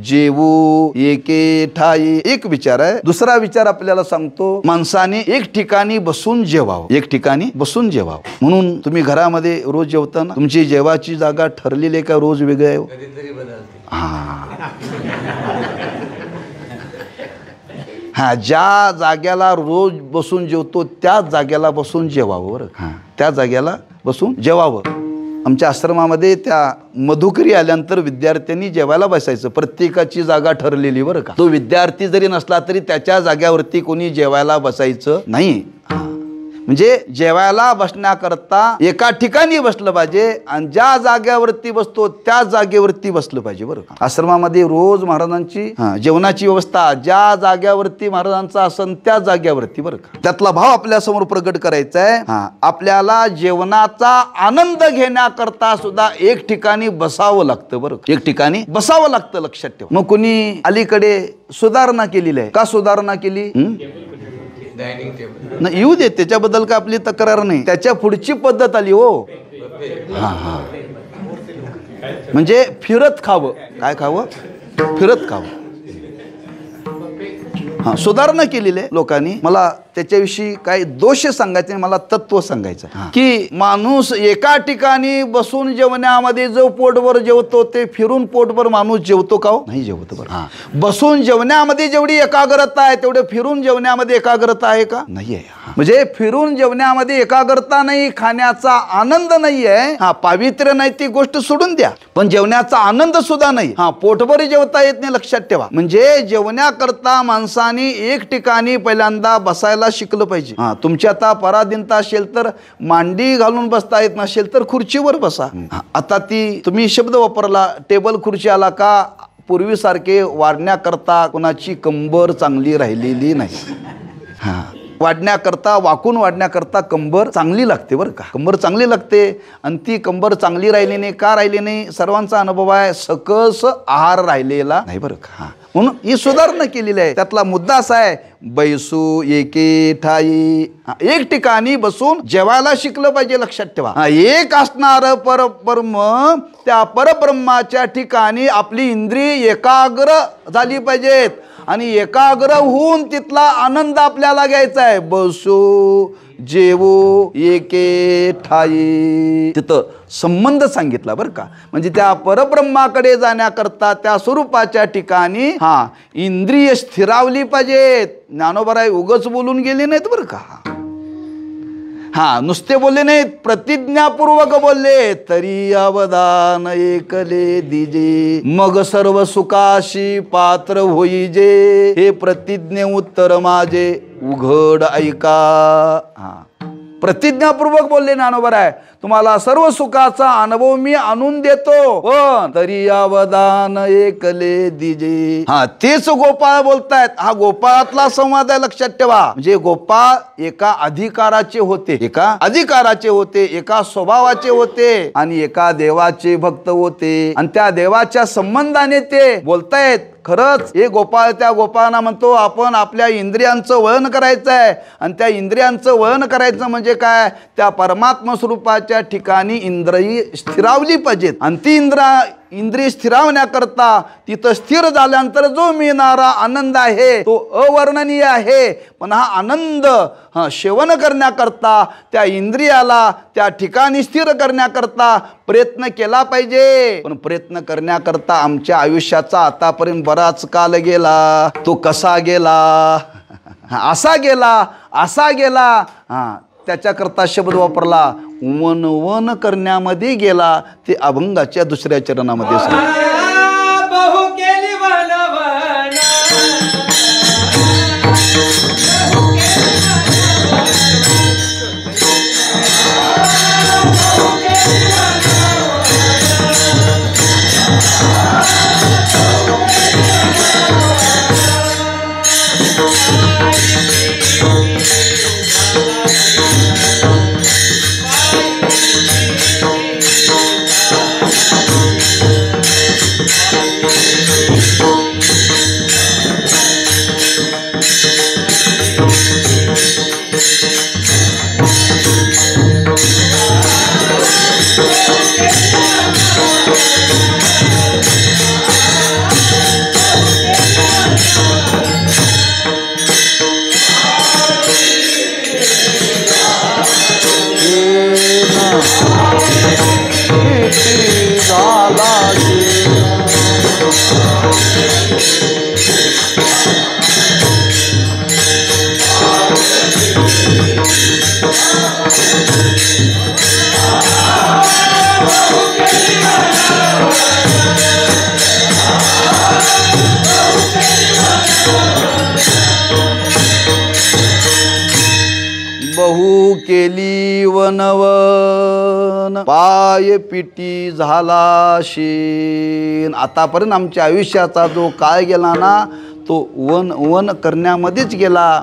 जेवू एके ठाई. एक विचार आहे. दुसरा विचार आपल्याला सांगतो, माणसाने एक ठिकाणी बसून जेवावं. एक ठिकाणी बसून जेवावं. म्हणून तुम्ही घरामध्ये रोज जेवताना तुमची जेवाची जागा ठरलेली आहे का रोज वेगळी आहे? हा, ज्या जाग्याला रोज बसून जेवतो त्या जाग्याला बसून जेवावं बरं. हा, त्या जाग्याला बसून जेवावं. आमच्या आश्रमामध्ये त्या मधुकरी आल्यानंतर विद्यार्थ्यांनी जेवायला बसायचं. प्रत्येकाची जागा ठरलेली बरं का. तो विद्यार्थी जरी नसला तरी त्याच्या जाग्यावरती कोणी जेवायला बसायचं नाही. म्हणजे जेवायला बसण्याकरता एका ठिकाणी बसलं पाहिजे आणि ज्या जागेवरती बसतो त्या जागेवरती बसलं पाहिजे बरं का. आश्रमामध्ये रोज महाराजांची जेवणाची व्यवस्था ज्या जागेवरती महाराजांचा आसन त्या जागेवरती बरं का. त्यातला भाव आपल्या समोर प्रगट करायचा आहे. आपल्याला जेवणाचा आनंद घेण्याकरता सुद्धा एक ठिकाणी बसावं लागतं बरं. एक ठिकाणी बसावं लागतं, लक्षात ठेवा. मग कुणी अलीकडे सुधारणा केलेली आहे का? सुधारणा केली ना, येऊ दे, त्याच्याबद्दल का आपली तक्रार नाही. त्याच्या पुढची पद्धत आली हो. हा, म्हणजे फिरत खावं. काय खावं? फिरत खावं. हा, सुधारणा केलेली आहे लोकांनी. मला त्याच्याविषयी काही दोष सांगायचे, मला तत्व सांगायचं की माणूस एका ठिकाणी बसून जेवण्यामध्ये जो पोटभर जेवतो ते फिरून पोटभर माणूस जेवतो का? नाही जेवतो बरं. बसून जेवण्यामध्ये जेवढी एकाग्रता आहे तेवढे फिरून जेवण्यामध्ये एकाग्रता आहे का? नाही आहे. म्हणजे फिरून जेवण्यामध्ये एकाग्रता नाही, खाण्याचा आनंद नाही आहे. हा, पावित्र्य नाही ती गोष्ट सोडून द्या, पण जेवण्याचा आनंद सुद्धा नाही. हा, पोटभर जेवता येत नाही, लक्षात ठेवा. म्हणजे जेवण्याकरता माणसाने एक ठिकाणी पहिल्यांदा बसायला शिकलं पाहिजे. हा, तुमची आता पराधीनता असेल तर मांडी घालून बसता येत नसेल तर खुर्चीवर बसा. आता ती तुम्ही शब्द वापरला टेबल खुर्ची आला का? पूर्वीसारखे वाढण्याकरता कोणाची कंबर चांगली राहिलेली नाही. हा, वाढण्याकरता वाकून वाढण्याकरता कंबर चांगली लागते बरं का. कंबर चांगली लागते आणि ती कंबर चांगली राहिली नाही का? राहिली नाही, सर्वांचा अनुभव आहे, सकस आहार राहिलेला नाही बरं का. म्हणून ही सुधारणा केलेली आहे. त्यातला मुद्दा असा आहे, बैसू एके ठाई. एक ठिकाणी बसून जेवायला शिकलं पाहिजे, लक्षात ठेवा. एक असणार परब्रह्म, त्या परब्रह्माच्या ठिकाणी आपली इंद्रिय एकाग्र झाली पाहिजेत आणि एकाग्र होऊन तिथला आनंद आपल्याला घ्यायचा आहे. बसू जेवू एके ठाई. तिथं संबंध सांगितला बरं का. म्हणजे त्या परब्रह्माकडे जाण्याकरता त्या स्वरूपाच्या ठिकाणी इंद्रिय स्थिरावली पाहिजेत. ज्ञानोबराय उगच बोलून गेले नाहीत बरं का. नुसते बोलले नाहीत, प्रतिज्ञापूर्वक बोलले. तरी अवदान एकले दिजे, मग सर्व सुखाशी पात्र होईजे. हे प्रतिज्ञे उत्तर माझे उघड ऐका. प्रतिज्ञापूर्वक बोलले ज्ञानोबराय, तुम्हाला सर्व सुखाचा अनुभव मी आणून देतो, पण तरी अवदान एकले दिजे. तेच गोपाळ बोलतायत. हा गोपाळातला संवाद आहे, लक्षात ठेवा. म्हणजे गोपाळ एका अधिकाराचे होते, एका स्वभावाचे होते आणि एका देवाचे भक्त होते आणि त्या देवाच्या संबंधाने ते बोलतायत. खरंच हे गोपाळ त्या गोपाळांना म्हणतो, आपण आपल्या इंद्रियांचं वळण करायचं आहे आणि त्या इंद्रियांचं वळण करायचं म्हणजे काय? त्या परमात्मा स्वरूपाच्या ठिकाणी इंद्रिय स्थिरावली पाहिजेत आणि ती इंद्रिय स्थिरावण्याकरता तिथं स्थिर झाल्यानंतर जो मिळणारा आनंद आहे तो अवर्णनीय आहे. पण हा आनंद सेवन करण्याकरता त्या इंद्रियाला त्या ठिकाणी स्थिर करण्याकरता प्रयत्न केला पाहिजे. पण प्रयत्न करण्याकरता आमच्या आयुष्याचा आतापर्यंत बराच काल गेला. तो कसा गेला, असा गेला, असा गेला. त्याच्याकरता शब्द वापरला वन वन करण्यामध्ये गेला. ते अभंगाच्या दुसऱ्या चरणामध्ये बहु केली वनवन बहु केली वनवन पाय पिटी झाला शीन. आतापर्यंत आमच्या आयुष्याचा जो काळ गेला ना तो वन वन करण्यामध्येच गेला.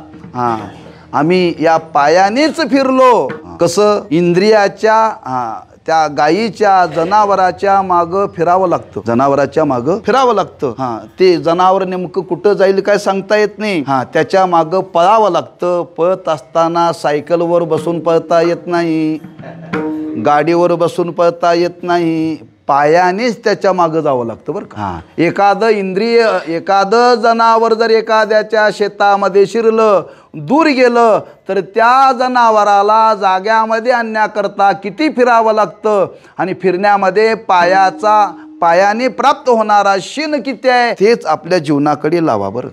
आम्ही या पायानेच फिरलो. कसं इंद्रियाच्या त्या गायीच्या जनावराच्या मागं फिरावं लागतं. जनावराच्या मागं फिरावं लागतं. ते जनावर नेमकं कुठं जाईल काय सांगता येत नाही. त्याच्या मागं पळावं लागतं. पळत असताना सायकलवर बसून पळता येत नाही, गाडीवर बसून पळता येत नाही. पायानेच त्याच्या मागं जावं लागतं बरं का. एखादं इंद्रिय, एखादं जनावर जर एखाद्याच्या शेतामध्ये शिरलं, दूर गेलं, तर त्या जनावराला जाग्यामध्ये आणण्याकरता किती फिरावं लागतं. आणि फिरण्यामध्ये पायाने प्राप्त होणारा शीन किती आहे तेच आपल्या जीवनाकडे लावा बरं.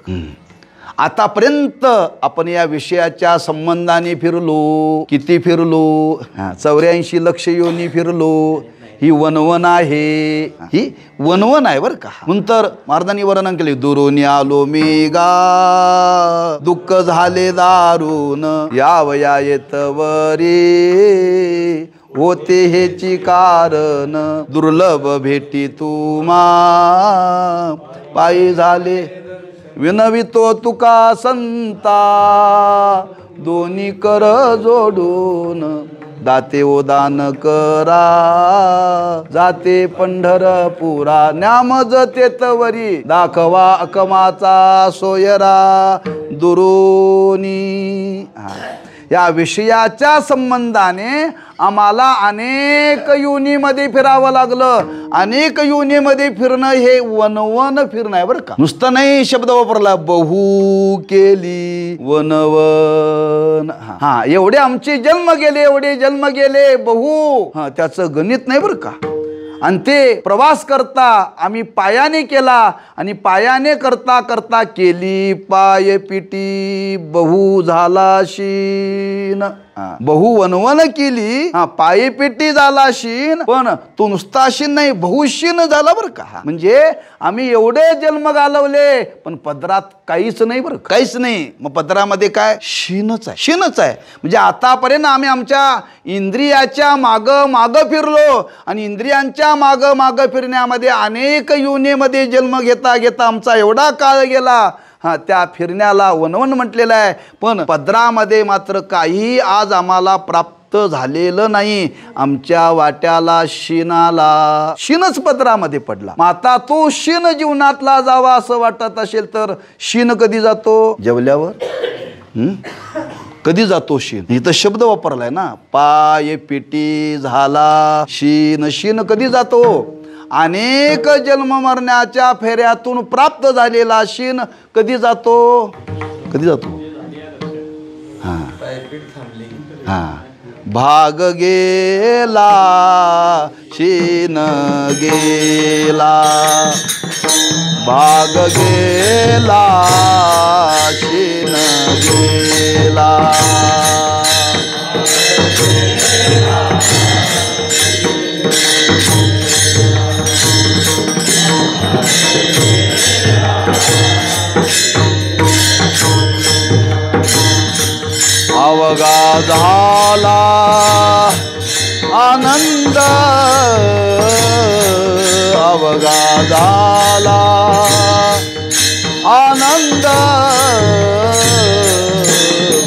आतापर्यंत आपण या विषयाच्या संबंधाने फिरलो. किती फिरलो? 84 लक्ष योनी फिरलो. ही वनवन आहे, ही वनवन आहे बरं का. नंतर महाराजांनी वर्णन केले दुरून आलो मी गा दुःख झाले दारुण यावया येतवरी होते हेची कारण दुर्लभ भेटी तुम्हा पायी झाले विनवितो तुका संता दोन्ही कर जोडून दाते ओ दान करा जाते पंढरपुरा न्यामज तेतवरी दाखवा अकमाचा सोयरा दुरोनी. या विषयाच्या संबंधाने आम्हाला अनेक योनीमध्ये फिरावं लागलं. अनेक योनीमध्ये फिरणं हे वनवन फिरणं आहे बरं का. नुसतं नाही शब्द वापरला बहु केली वनवन. एवढे आमचे जन्म गेले, एवढे जन्म गेले बहु. त्याचं गणित नाही बरं का. आणि ते प्रवास करता आम्ही पायाने केला. आणि पायाने करता करता केली पाय पिटी बहु झाला शीन. बहु वनवन केली, पायी पेटी झाला शीन. पण तो नुसता शीन नाही, बहुशीन झाला बरं का. म्हणजे आम्ही एवढे जन्म घालवले पण पदरात काहीच नाही बरं, काहीच नाही. मग पदरामध्ये काय? शीनच आहे, शीनच आहे. म्हणजे आतापर्यंत आम्ही आमच्या इंद्रियाच्या मागं मागं फिरलो. आणि इंद्रियांच्या मागं मागं फिरण्यामध्ये अनेक योनीमध्ये जन्म घेता घेता आमचा एवढा काळ गेला. त्या फिरण्याला वनवन म्हटलेलं आहे. पण पदरामध्ये मात्र काही आज आम्हाला प्राप्त झालेलं नाही. आमच्या वाट्याला शीनाला शीनच पदरामध्ये पडला. मग आता तो शीन जीवनातला जावा असं वाटत असेल तर शीन कधी जातो? जेवल्यावर. कधी जातो शीन? इथं शब्द वापरलाय ना, पाय पिटी झाला शीन. शीन कधी जातो? अनेक जन्म मरण्याच्या फेऱ्यातून प्राप्त झालेला शीन कधी जातो? कधी जातो? हा हा, भाग गेला शीन गेला, भाग गेला शीन गेला. अवघा झाला आनंद, अवघा झाला आनंद,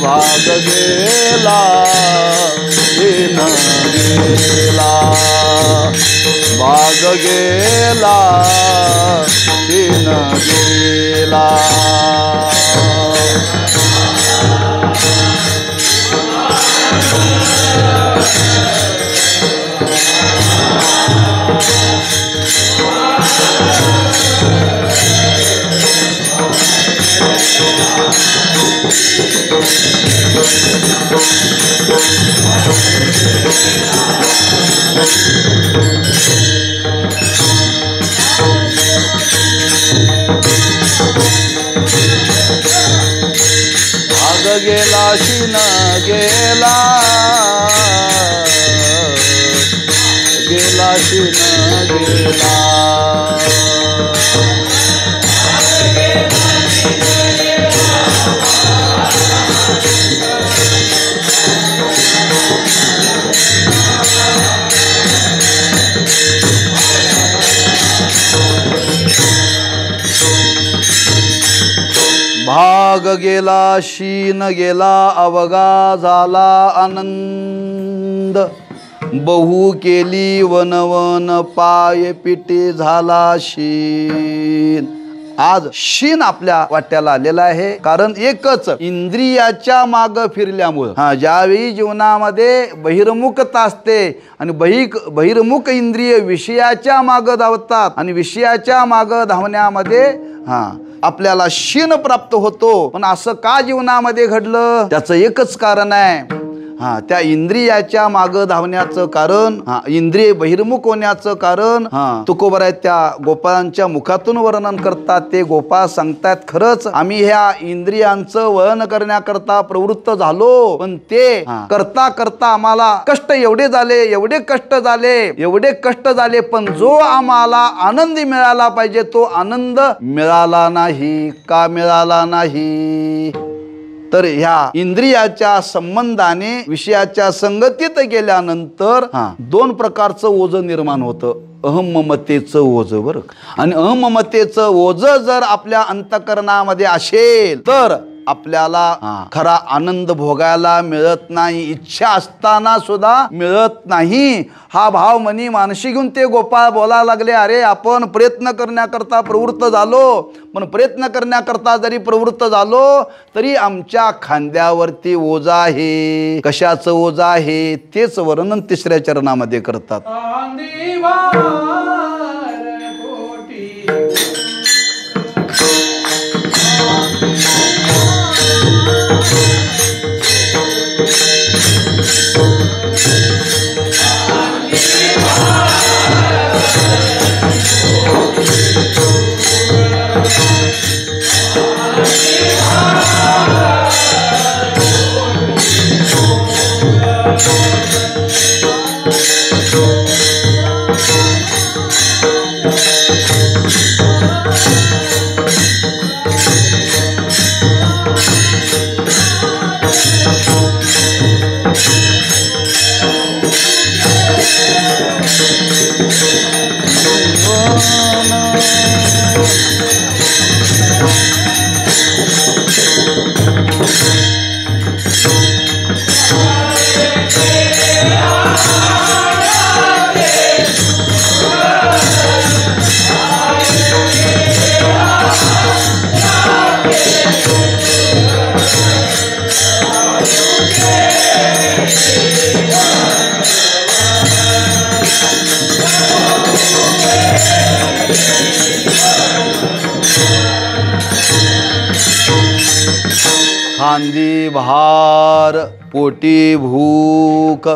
भाग गेला शीन गेला, भाग गेला शीन गेला. भाग गेला शीन गेला, गेला शीन गेला. भाग गेला शीन गेला, अवघा झाला आनंद, बहु केली वनवन, पाय पिटे झाला शीन. आज शीन आपल्या वाट्याला आलेला आहे, कारण एकच, इंद्रियाच्या माग फिरल्यामुळं. ज्यावेळी जीवनामध्ये बहिर्मुखता असते आणि बहिर्मुख इंद्रिय विषयाच्या माग धावतात आणि विषयाच्या माग धावण्यामध्ये आपल्याला शीन प्राप्त होतो. पण असं का जीवनामध्ये घडलं? त्याचं एकच कारण आहे, त्या इंद्रियाच्या माग धावण्याचं कारण, इंद्रिय बहिर्मुख होण्याचं कारण. तुकोबराय त्या गोपाळांच्या मुखातून वर्णन करतात. ते गोपाळ सांगतात, खरंच आम्ही ह्या इंद्रियांचं वळण करण्याकरता प्रवृत्त झालो, पण ते करता करता आम्हाला कष्ट एवढे झाले, एवढे कष्ट झाले, एवढे कष्ट झाले, पण जो आम्हाला आनंद मिळाला पाहिजे तो आनंद मिळाला नाही. का मिळाला नाही? तर ह्या इंद्रियाच्या संबंधाने विषयाच्या संगतीत गेल्यानंतर दोन प्रकारचं ओझं निर्माण होतं. अहममतेचं ओझं, बरं. आणि अहममतेचं ओझं जर आपल्या अंतःकरणामध्ये असेल तर आपल्याला खरा आनंद भोगायला मिळत नाही, इच्छा असताना सुद्धा मिळत नाही. हा भाव मनी मानशी घेऊन ते गोपाळ बोलायला लागले, अरे आपण प्रयत्न करण्याकरता प्रवृत्त झालो, पण प्रयत्न करण्याकरता जरी प्रवृत्त झालो तरी आमच्या खांद्यावरती ओझं आहे. कशाचं ओझं आहे तेच वर्णन तिसऱ्या चरणामध्ये करतात. खांदी भार पोटी भूक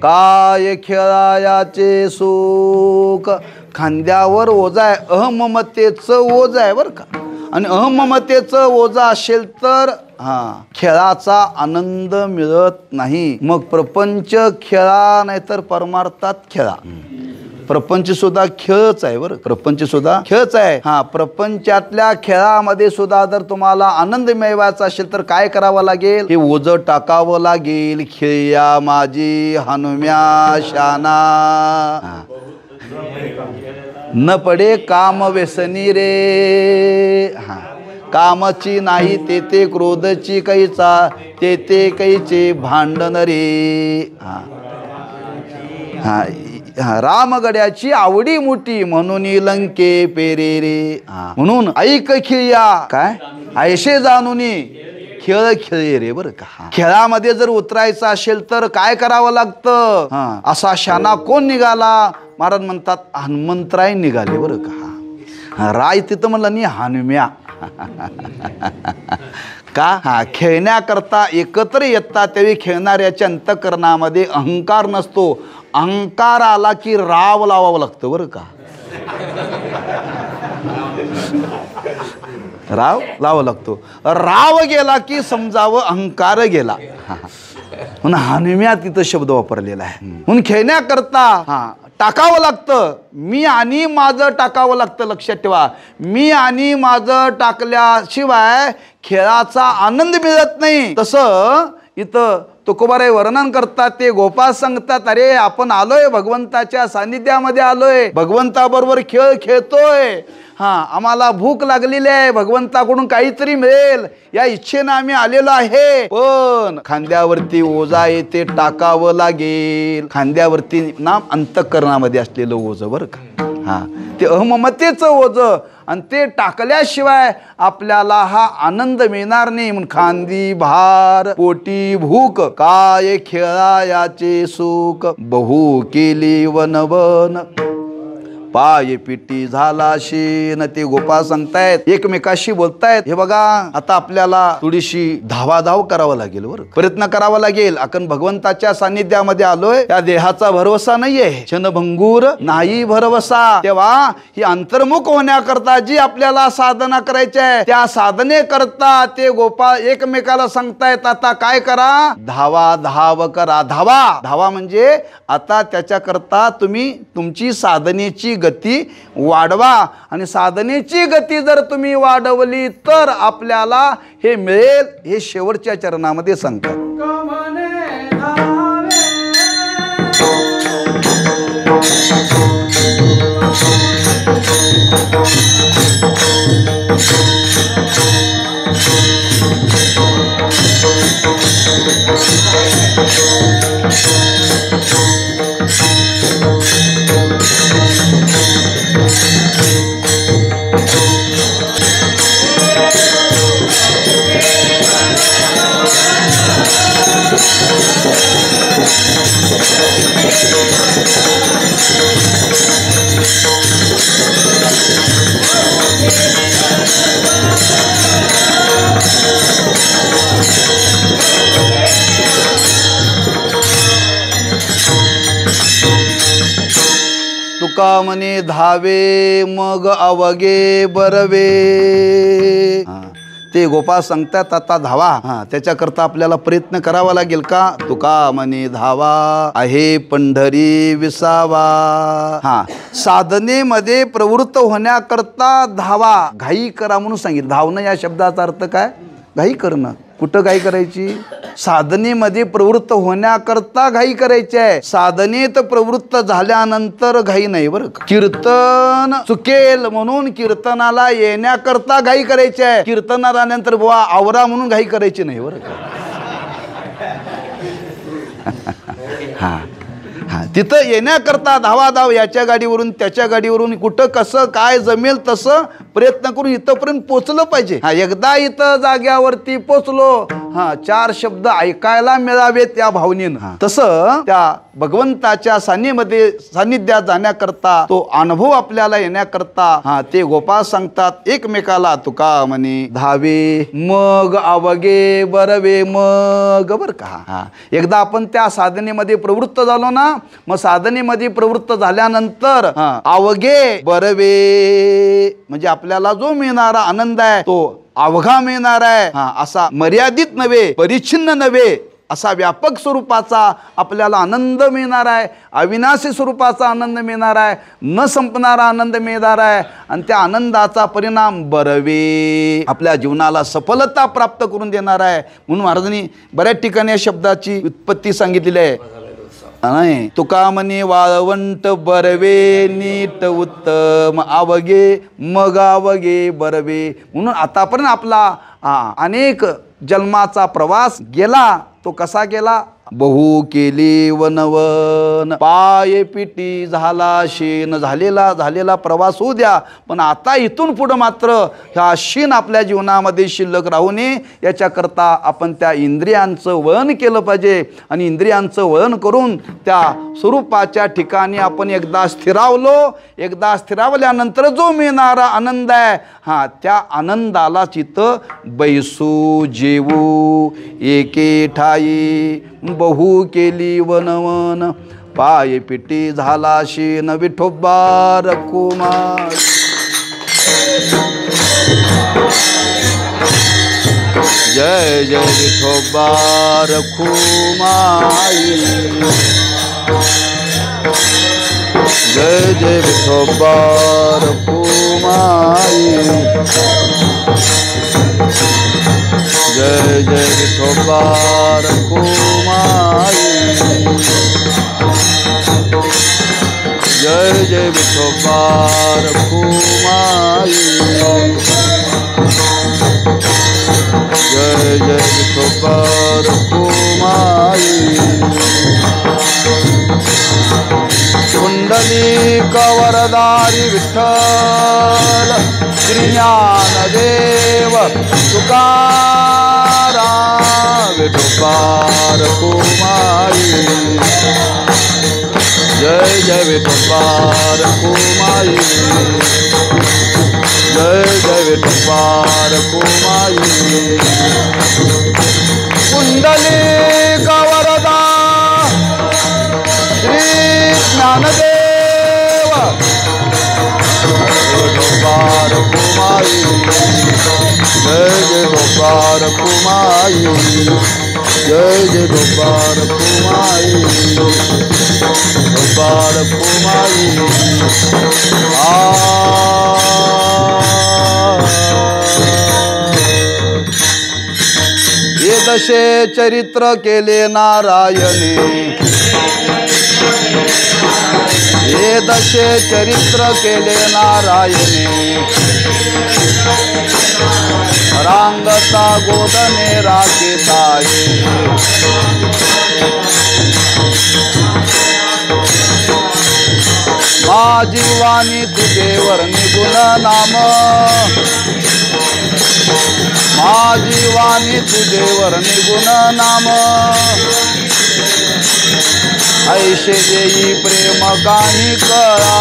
काय खेळायाचे सुख. खांद्यावर ओझं आहे, अहममतेचं ओझं आहे बरं का. आणि अहममतेचं ओझं असेल तर खेळाचा आनंद मिळत नाही. मग प्रपंच खेळा नाहीतर परमार्थात खेळा. प्रपंच सुद्धा खेळच आहे बरं, प्रपंच सुद्धा खेळच आहे. प्रपंचातल्या खेळामध्ये सुद्धा जर तुम्हाला आनंद मिळवायचा असेल तर काय करावं लागेल, हे ओझं टाकावं लागेल. खेळ्या माझी हनुम्या शाना न पडे काम व्यसनी रे. कामाची नाही तेथे क्रोधची कैचा, तेथे कैचे भांडण रे. रामगड्याची आवडी मोठी म्हणून लंके पेरे रे. म्हणून ऐक खिळ्या काय ऐशे जाणून खेळ खेळे रे बरं का. खेळामध्ये जर उतरायचं असेल तर काय करावं लागतं. असा शाना कोण निघाला. महाराज म्हणतात हनुमंतराय निघाले बरं का. राय तिथं म्हणलं नी हनुम्या का खेळण्याकरता एकत्र येतात त्यावेळी खेळणाऱ्याच्या अंतःकरणामध्ये अहंकार नसतो. अहंकार आला की राव लावावं लागतं बरं का. राव लावावं लागतो. राव गेला की समजावं अहंकार गेला. म्हणून हनुम्या तिथं शब्द वापरलेला आहे. म्हणून खेळण्याकरता टाकावं लागतं. मी आणि माझं टाकावं लागतं. लक्षात ठेवा, मी आणि माझं टाकल्याशिवाय खेळाचा आनंद मिळत नाही. तसं इथं तुकोबाराय वर्णन करतात. ते गोपाळ सांगतात, अरे आपण आलोय भगवंताच्या सानिध्यामध्ये आलोय, भगवंताबरोबर खेळ खेळतोय. आम्हाला भूक लागलेली आहे, भगवंताकडून काहीतरी मिळेल या इच्छेनं आम्ही आलेलो आहे. पण खांद्यावरती ओझा येते टाकावं लागेल. खांद्यावरती नाम अंतःकरणामध्ये असलेलं ओझं बरं का. ते अहममतेचं ओझं आणि ते टाकल्याशिवाय आपल्याला हा आनंद मिळणार नाही. म्हणून खांदी भार पोटी भूक काय खेळायाचे सुख, बहु केली वनवन पाय पिटी झाला शेन. ते गोपाळ सांगतायत, एकमेकाशी बोलतायत. हे बघा आता आपल्याला थोडीशी धावाधाव करावं लागेल बरं, प्रयत्न करावा लागेल. आपण भगवंताच्या सानिध्यामध्ये आलोय, त्या देहाचा भरवसा नाहीये, क्षणभंगूर नाही भरवसा. तेव्हा ही अंतर्मुख होण्याकरता जी आपल्याला साधना करायची आहे, त्या साधने करता ते गोपाळ एकमेकाला सांगतायत, आता काय करा, धावा धाव करा. धावा धावा म्हणजे आता त्याच्याकरता तुम्ही तुमची साधनेची गती वाढवा. आणि साधनेची गती जर तुम्ही वाढवली तर आपल्याला हे मिळेल. हे शेवटच्या चरणामध्ये सांगतात. तुका म्हणे धावे मग अवगे बरवे. ते गोपाळ सांगतात आता धावा. त्याच्याकरता आपल्याला प्रयत्न करावा लागेल. का तुका म्हणे धावा आहे पंढरी विसावा. साधनेमध्ये प्रवृत्त होण्याकरता धावा, घाई करा म्हणून सांगितलं. धावणं या शब्दाचा अर्थ काय, घाई करणं. कुठं घाई करायची, साधनेमध्ये प्रवृत्त होण्याकरता घाई करायची आहे. साधनेत प्रवृत्त झाल्यानंतर घाई नाही बरं. कीर्तन चुकेल म्हणून कीर्तनाला येण्याकरता घाई करायची आहे. कीर्तनाला आल्यानंतर बुवा आवरा म्हणून घाई करायची नाही बरं का. तिथं येण्याकरता धावाधाव, याच्या गाडीवरून त्याच्या गाडीवरून, कुठं कसं काय जमेल तसं प्रयत्न करून इथंपर्यंत पोचलं पाहिजे. एकदा इथं जाग्यावरती पोचलो चार शब्द ऐकायला मिळावेत या भावनेनं, तसं त्या भगवंताच्या सान्निध्यात जाण्याकरता, तो अनुभव आपल्याला येण्याकरता ते गोपाळ सांगतात एकमेकाला, तुका म्हणे धावे मग अवगे बरवे मग, बर का. एकदा आपण त्या साधनेमध्ये प्रवृत्त झालो ना, मग साधनेमध्ये प्रवृत्त झाल्यानंतर अवगे बरवे म्हणजे आपल्याला जो मिळणारा आनंद आहे तो अवघा मिळणार आहे, असा मर्यादित नव्हे, परिच्छिन्न नव्हे, असा व्यापक स्वरूपाचा आपल्याला आनंद मिळणार आहे, अविनाशी स्वरूपाचा आनंद मिळणार आहे, न संपणारा आनंद मिळणार आहे. आणि त्या आनंदाचा परिणाम बरवे आपल्या जीवनाला सफलता प्राप्त करून देणार आहे. म्हणून महाराजांनी बऱ्याच ठिकाणी या शब्दाची उत्पत्ती सांगितलेली आहे. नाही, तुका म्हणे वाळवंट बरवे नीट उत्तम अवगे मग अवगे बरवे. म्हणून आतापर्यंत आपला अनेक जन्माचा प्रवास गेला, तो कसा गेला? बहु केली वनवन पाय पिटी झाला शेण. झालेला प्रवास होऊ द्या, पण आता इथून पुढं मात्र ह्या शीन आपल्या जीवनामध्ये शिल्लक राहू नये याच्याकरता आपण त्या इंद्रियांचं वळण केलं पाहिजे. आणि इंद्रियांचं वळण करून त्या स्वरूपाच्या ठिकाणी आपण एकदा स्थिरावलो, एकदा स्थिरावल्यानंतर जो मिळणारा आनंद आहे त्या आनंदाला चित्त बैसू जेवू एके ठाई बहु केली वनवन पाय पिटी झाला शेण विठोबा रखुमाई. जय जय विठोबा रखुमाई. जय जय विठोबा रखुमाई. जय जय विठोबा रखुमाई. जय जय विठोबा रखुमाई. जय जय विठोबा रखुमाई. कुंडलिक वरदारी विठ्ठल श्री ज्ञानदेव तुकाराम विठोबा रखुमाई. जय जय विठोबा रखुमाई. जय जय विठोबा रखुमाई. कुंडलिक वरदा श्री ज्ञानदेव विठोबा रखुमाई. जय जय विठोबा रखुमाई. जय जय विठोबा रखुमाई. विठोबा रखुमाई. ये दशे चरित्र केले नारायणे. हे दशे चरित्र केले नारायणे. रांगता गोदने राखिताये. माझी वाणी तुझेवर निगुण नाम. माझी वाणी तुझेवर निगुण नाम. ऐशे देई प्रेम काही कळा.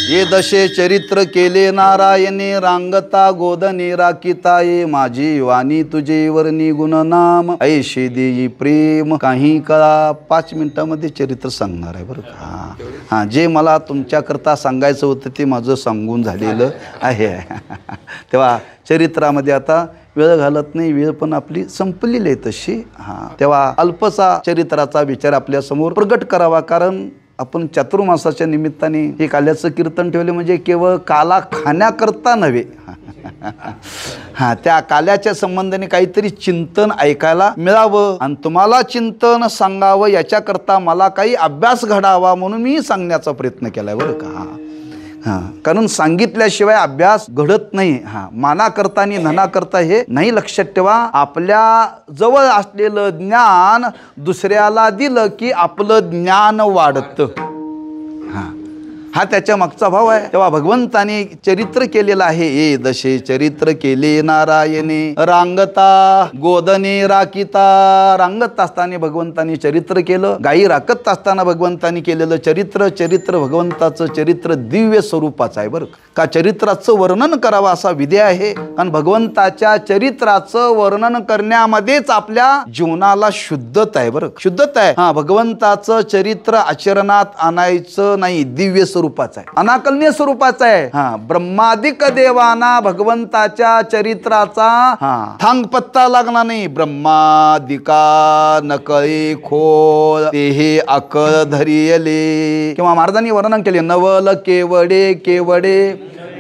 ये दशे चरित्र केले नारायणे. रांगता गोदने राखिताये. माझी वाणी तुझेवर निगुण नाम. ऐशे देई प्रेम काही कळा. 5 मिनिटामध्ये चरित्र सांगणार आहे बरं का. जे मला तुमच्याकरता सांगायचं होतं ते माझं सांगून झालेलं आहे. तेव्हा चरित्रामध्ये आता वेळ घालत नाही, वेळ पण आपली संपलेली आहे तशी. तेव्हा अल्पसा चरित्राचा विचार आपल्या समोर प्रगट करावा. कारण आपण चातुर्मासाच्या निमित्ताने हे काल्याचं कीर्तन ठेवले म्हणजे केवळ काला खाण्याकरता नव्हे, त्या काल्याच्या संबंधाने काहीतरी चिंतन ऐकायला मिळावं आणि तुम्हाला चिंतन सांगावं याच्याकरता मला काही अभ्यास घडावा म्हणून मी सांगण्याचा प्रयत्न केलाय बरं का. कारण सांगितल्याशिवाय अभ्यास घडत नाही. माना करता आणि धना करता हे नाही लक्षात ठेवा. आपल्या जवळ असलेलं ज्ञान दुसऱ्याला दिलं की आपलं ज्ञान वाढतं. हा त्याच्या मागचा भाव आहे. तेव्हा भगवंताने चरित्र केलेलं आहे. ए दशे चरित्र केले नारायणे रांगता गोदने राखिता. रांगत असताना भगवंतानी चरित्र केलं. गायी राखत असताना भगवंतानी केलेलं चरित्र भगवंताचं चरित्र दिव्य स्वरूपाचं आहे बरं का. चरित्राचं वर्णन करावं असा विधी आहे. आणि भगवंताच्या चरित्राचं वर्णन करण्यामध्येच आपल्या जीवनाला शुद्धता आहे बरं. शुद्धता आहे. हा भगवंताचं चरित्र आचरणात आणायचं नाही. दिव्य स्वरूपाचं आहे, अनाकलनीय स्वरूपाचं आहे. हा ब्रह्मादिक देवाना भगवंताच्या चरित्राचा थांग पत्ता लागणार नाही. ब्रह्मादिका नकळे खोल ते हे अकळ धरियले. किंवा महाराजांनी वर्णन केले नवल केवडे केवडे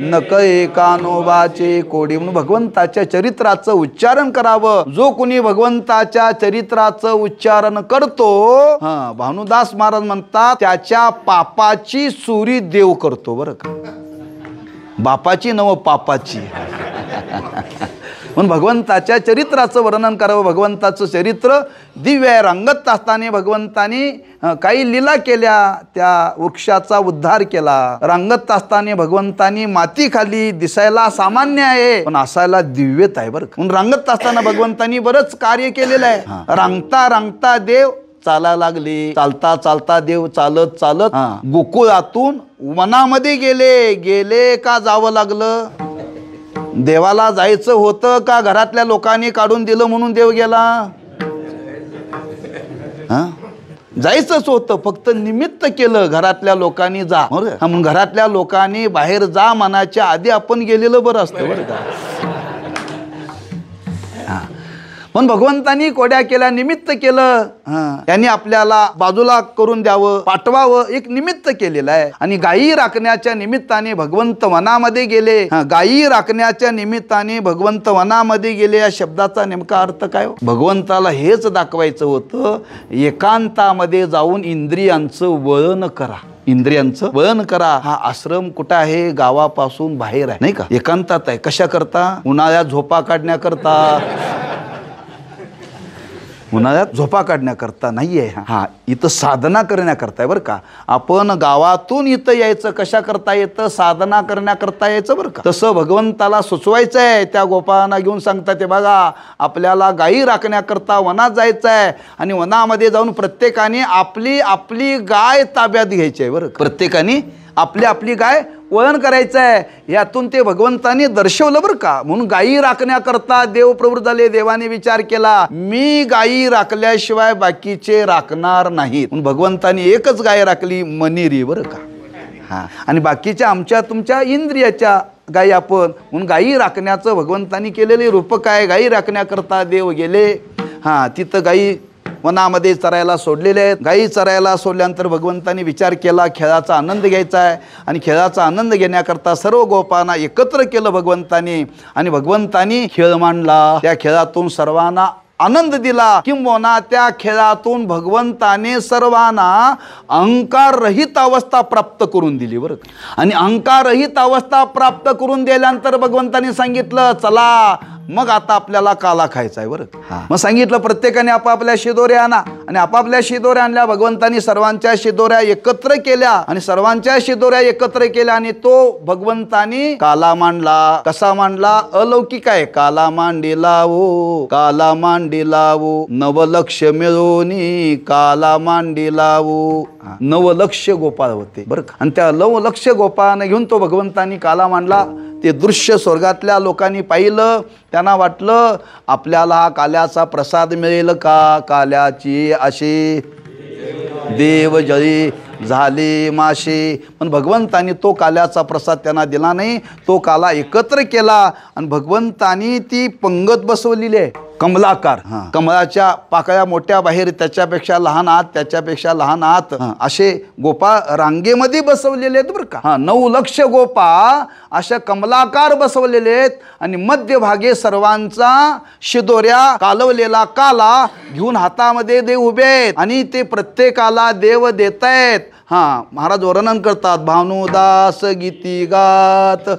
नकळे कानोबाचे कोडे. म्हणून भगवंताच्या चरित्राचं उच्चारण करावं. जो कोणी भगवंताच्या चरित्राचं उच्चारण करतो, भानुदास महाराज म्हणतात त्याच्या पापाची चोरी देव करतो बरं का. बापाची नव पापाची. म्हणून भगवंताच्या चरित्राचं वर्णन करावं. भगवंताचं चरित्र दिव्य आहे. रंगत असताना भगवंतानी काही लीला केल्या. त्या वृक्षाचा उद्धार केला. रंगत असताना भगवंतानी माती खाली. दिसायला सामान्य आहे पण असायला दिव्यत आहे बरं. म्हणून रंगत असताना भगवंतानी बरंच कार्य केलेलं आहे. रांगता रांगता देव चालायला लागले. चालता चालता देव चालत चालत गोकुळातून वनामध्ये गेले का जावं लागलं. देवाला जायचं होतं का घरातल्या लोकांनी काढून दिलं म्हणून देव गेला. जायचंच होतं, फक्त निमित्त केलं. घरातल्या लोकांनी जा म्हणून घरातल्या लोकांनी बाहेर जा म्हणायच्या आधी आपण गेलेलं बरं असतं बरं का. पण भगवंतानी कोड्या केल्या, निमित्त केलं. त्यांनी आपल्याला बाजूला करून द्यावं, पाठवावं, एक निमित्त केलेलं आहे. आणि गायी राखण्याच्या निमित्ताने भगवंत वनामध्ये गेले. गायी राखण्याच्या निमित्ताने भगवंत वनामध्ये गेले या शब्दाचा नेमका अर्थ काय? भगवंताला हेच दाखवायचं होतं, एकांतामध्ये जाऊन इंद्रियांचं वळण करा. इंद्रियांचं वळण करा. हा आश्रम कुठं आहे? गावापासून बाहेर आहे नाही का, एकांतात आहे. कशा करता? उन्हाळ्यात झोपा काढण्याकरता. उन्हाळ्यात झोपा काढण्याकरता नाहीये. इथं साधना करण्याकरता बरं का. आपण गावातून इथं यायचं कशा करता येतं? साधना करण्याकरता यायचं बरं का. तसं भगवंताला सुचवायचं आहे. त्या गोपाळांना घेऊन सांगतात ते बघा आपल्याला गायी राखण्याकरता वनात जायचं आहे. आणि वनामध्ये जाऊन प्रत्येकाने आपली आपली गाय ताब्यात घ्यायची आहे बरं. प्रत्येकाने आपली आपली गाय वळण करायचं आहे. यातून ते भगवंतानी दर्शवलं बरं का. म्हणून गायी राखण्याकरता देव प्रवृत्त झाले. देवाने विचार केला, मी गायी राखल्याशिवाय बाकीचे राखणार नाहीत. म्हणून भगवंतानी एकच गाय राखली, मनेरी बरं का. आणि बाकीच्या आमच्या तुमच्या इंद्रियाच्या गायी आपण. म्हणून गायी राखण्याचं भगवंतानी केलेले रूपक आहे. गायी राखण्याकरता देव गेले. तिथं गायी वनामध्ये चरायला सोडलेले आहेत. गायी चरायला सोडल्यानंतर भगवंतानी विचार केला खेळाचा आनंद घ्यायचा आहे. आणि खेळाचा आनंद घेण्याकरता सर्व गोपांना एकत्र केलं भगवंतानी. आणि भगवंतानी खेळ मांडला. त्या खेळातून सर्वांना आनंद दिला. किंबहुना त्या खेळातून भगवंताने सर्वांना अहंकार रहित अवस्था प्राप्त करून दिली बरं. आणि अहंकार रहित अवस्था प्राप्त करून दिल्यानंतर भगवंतानी सांगितलं चला मग आता आपल्याला काला खायचा आहे बरं. मग सांगितलं प्रत्येकाने आपापल्या शिदोऱ्या आणा. आणि आपापल्या शिदोऱ्या आणल्या. भगवंतानी सर्वांच्या शिदोऱ्या एकत्र केल्या. आणि सर्वांच्या शिदोऱ्या एकत्र केल्या आणि तो भगवंतानी काला मांडला. कसा मांडला? अलौकिक आहे. काला मांडीला वो, काला मांडीला वो, नवलक्ष मिळवणी काला मांडीला वो. 9 लक्ष गोपाळ होते बरं का. आणि त्या 9 लक्ष गोपाळाने घेऊन तो भगवंतानी काला मांडला. ते दृश्य स्वर्गातल्या लोकांनी पाहिलं. त्यांना वाटलं आपल्याला हा काल्याचा प्रसाद मिळेल का. काल्याची अशी देव जळी झाले माशे. पण भगवंतानी तो काल्याचा प्रसाद त्यांना दिला नाही. तो काला एकत्र केला आणि भगवंतानी ती पंगत बसवलेली आहे कमलाकार. कमळाच्या पाकळ्या मोठ्या बाहेर, त्याच्यापेक्षा लहान आत, त्याच्यापेक्षा लहान आत, असे गोपाळ रांगेमध्ये बसवलेले आहेत बरं का. 9 लक्ष गोपाळ अशा कमलाकार बसवलेले आहेत. आणि मध्यभागे सर्वांचा शिदोऱ्या कालवलेला काला घेऊन हातामध्ये देव उभे आहेत. आणि ते प्रत्येकाला देव देत आहेत. महाराज वर्णन करतात, भानुदास गीती गात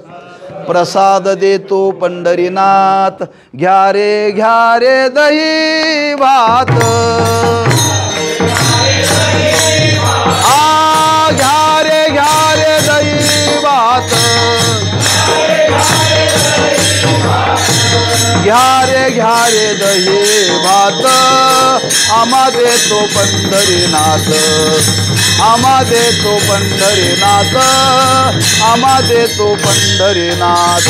प्रसाद देतो पंढरीनाथ. घ्या रे दही भात, घ्या रे आम्हा देतो पंढरीनाथ, आम्हा देतो पंढरीनाथ, आम्हा देतो पंढरीनाथ.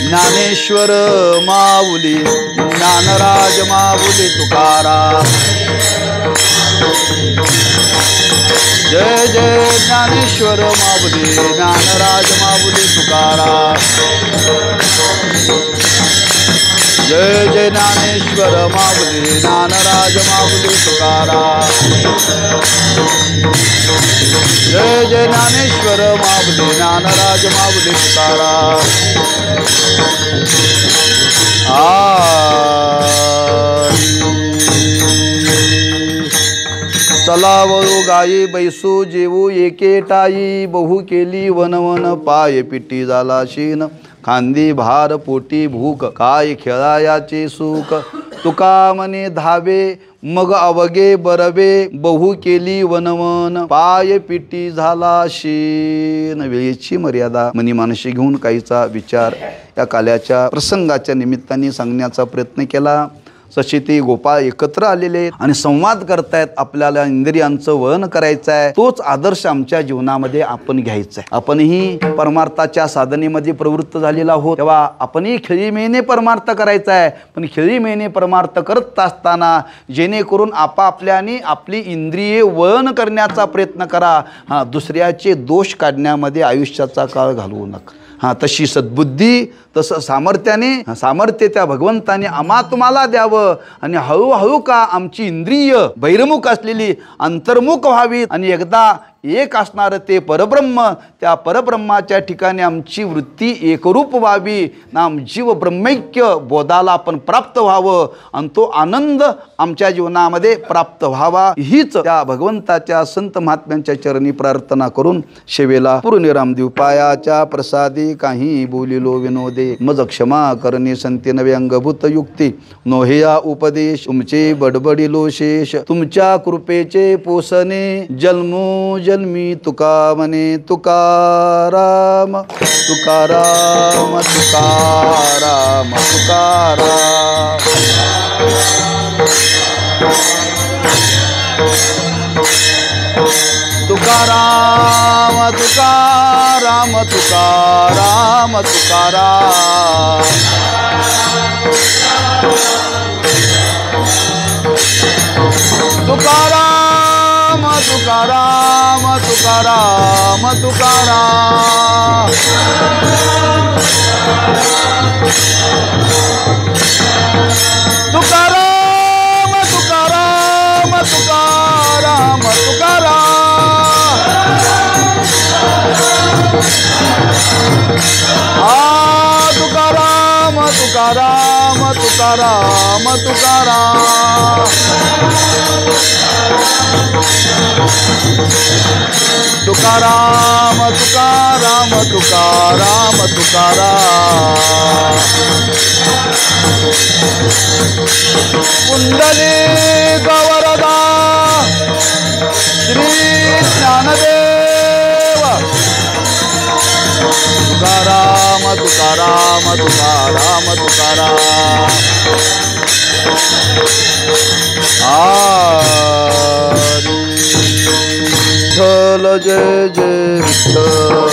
ज्ञानेश्वर माऊली, ज्ञानराज माऊली तुकाराम. जय जय ज्ञानेश्वर माऊली, ज्ञानराज माऊली तुकाराम. जय जय ज्ञानेश्वर माऊली, ज्ञानराज माऊली तुकाराम. जय जय ज्ञानेश्वर माऊली, ज्ञानराज माऊली तुकाराम. चला वळू गायी बैसू जेवू एके टाई, बहु केली वनवन पाय पिटी झाला शीन. खांदी भार पोटी भूक, काय खेळायाचे सुख. तुका मने धावे मग अवगे बरवे, बहु केली वनवन पाय पिटी झाला शीन. वेळेची मर्यादा मनी मानशी घेऊन काहीचा विचार या काल्याच्या प्रसंगाच्या निमित्ताने सांगण्याचा प्रयत्न केला. जसे ते गोपाळ एकत्र आलेले आहेत आणि संवाद करतायत, आपल्याला इंद्रियांचं वळण करायचं आहे. तोच आदर्श आमच्या जीवनामध्ये आपण घ्यायचा आहे. आपणही परमार्थाच्या साधनेमध्ये प्रवृत्त झालेला आहोत, तेव्हा आपणही खेळीमेळीने परमार्थ करायचा आहे. पण खेळीमेळीने परमार्थ करत असताना जेणेकरून आपापल्याने आपली इंद्रिये वळण करण्याचा प्रयत्न करा. दुसऱ्याचे दोष काढण्यामध्ये आयुष्याचा काळ घालवू नका. तशी सद्बुद्धी, तसं सामर्थ्य त्या भगवंताने आम्हा तुम्हाला द्यावं आणि हळूहळू का आमची इंद्रिय बहिर्मुख असलेली अंतर्मुख व्हावी आणि एकदा एक असणारं ते परब्रह्म, त्या परब्रह्माच्या ठिकाणी आमची वृत्ती एकरूप व्हावी. नाम जीव ब्रह्मैक्य बोधाला आपण प्राप्त व्हावं आणि तो आनंद आमच्या जीवनामध्ये प्राप्त व्हावा. हीच त्या भगवंताच्या संत महात्म्यांच्या चरणी प्रार्थना करून शेवेला पूर्णिराम द्विपायाच्या प्रसादी काही बोलिलो विनोदे. मज क्षमा करणे संती नवे अंगभूत युक्ती, नोहेया उपदेश तुमचे बडबडिलो शेष. तुमच्या कृपेचे पोसणे जन्मो जन्मी तुका म्हणे तुकाराम. तुकाराम तुकाराम तुकाराम. तुकाराम तुकाराम तुकाराम तुकाराम. तुकाराम तुकाराम तुकाराम तुकाराम. तुकाराम तुकाराम तुकाराम तुकाराम. तुकाराम तुकाराम तुकाराम. तुकाराम तुकाराम तुकाराम तुकाराम. कुंडली गवरदा श्री ज्ञानदेव. तुकाराम तुकाराम तुकाराम तुकाराम. विठ्ठल जय जय विठ्ठल.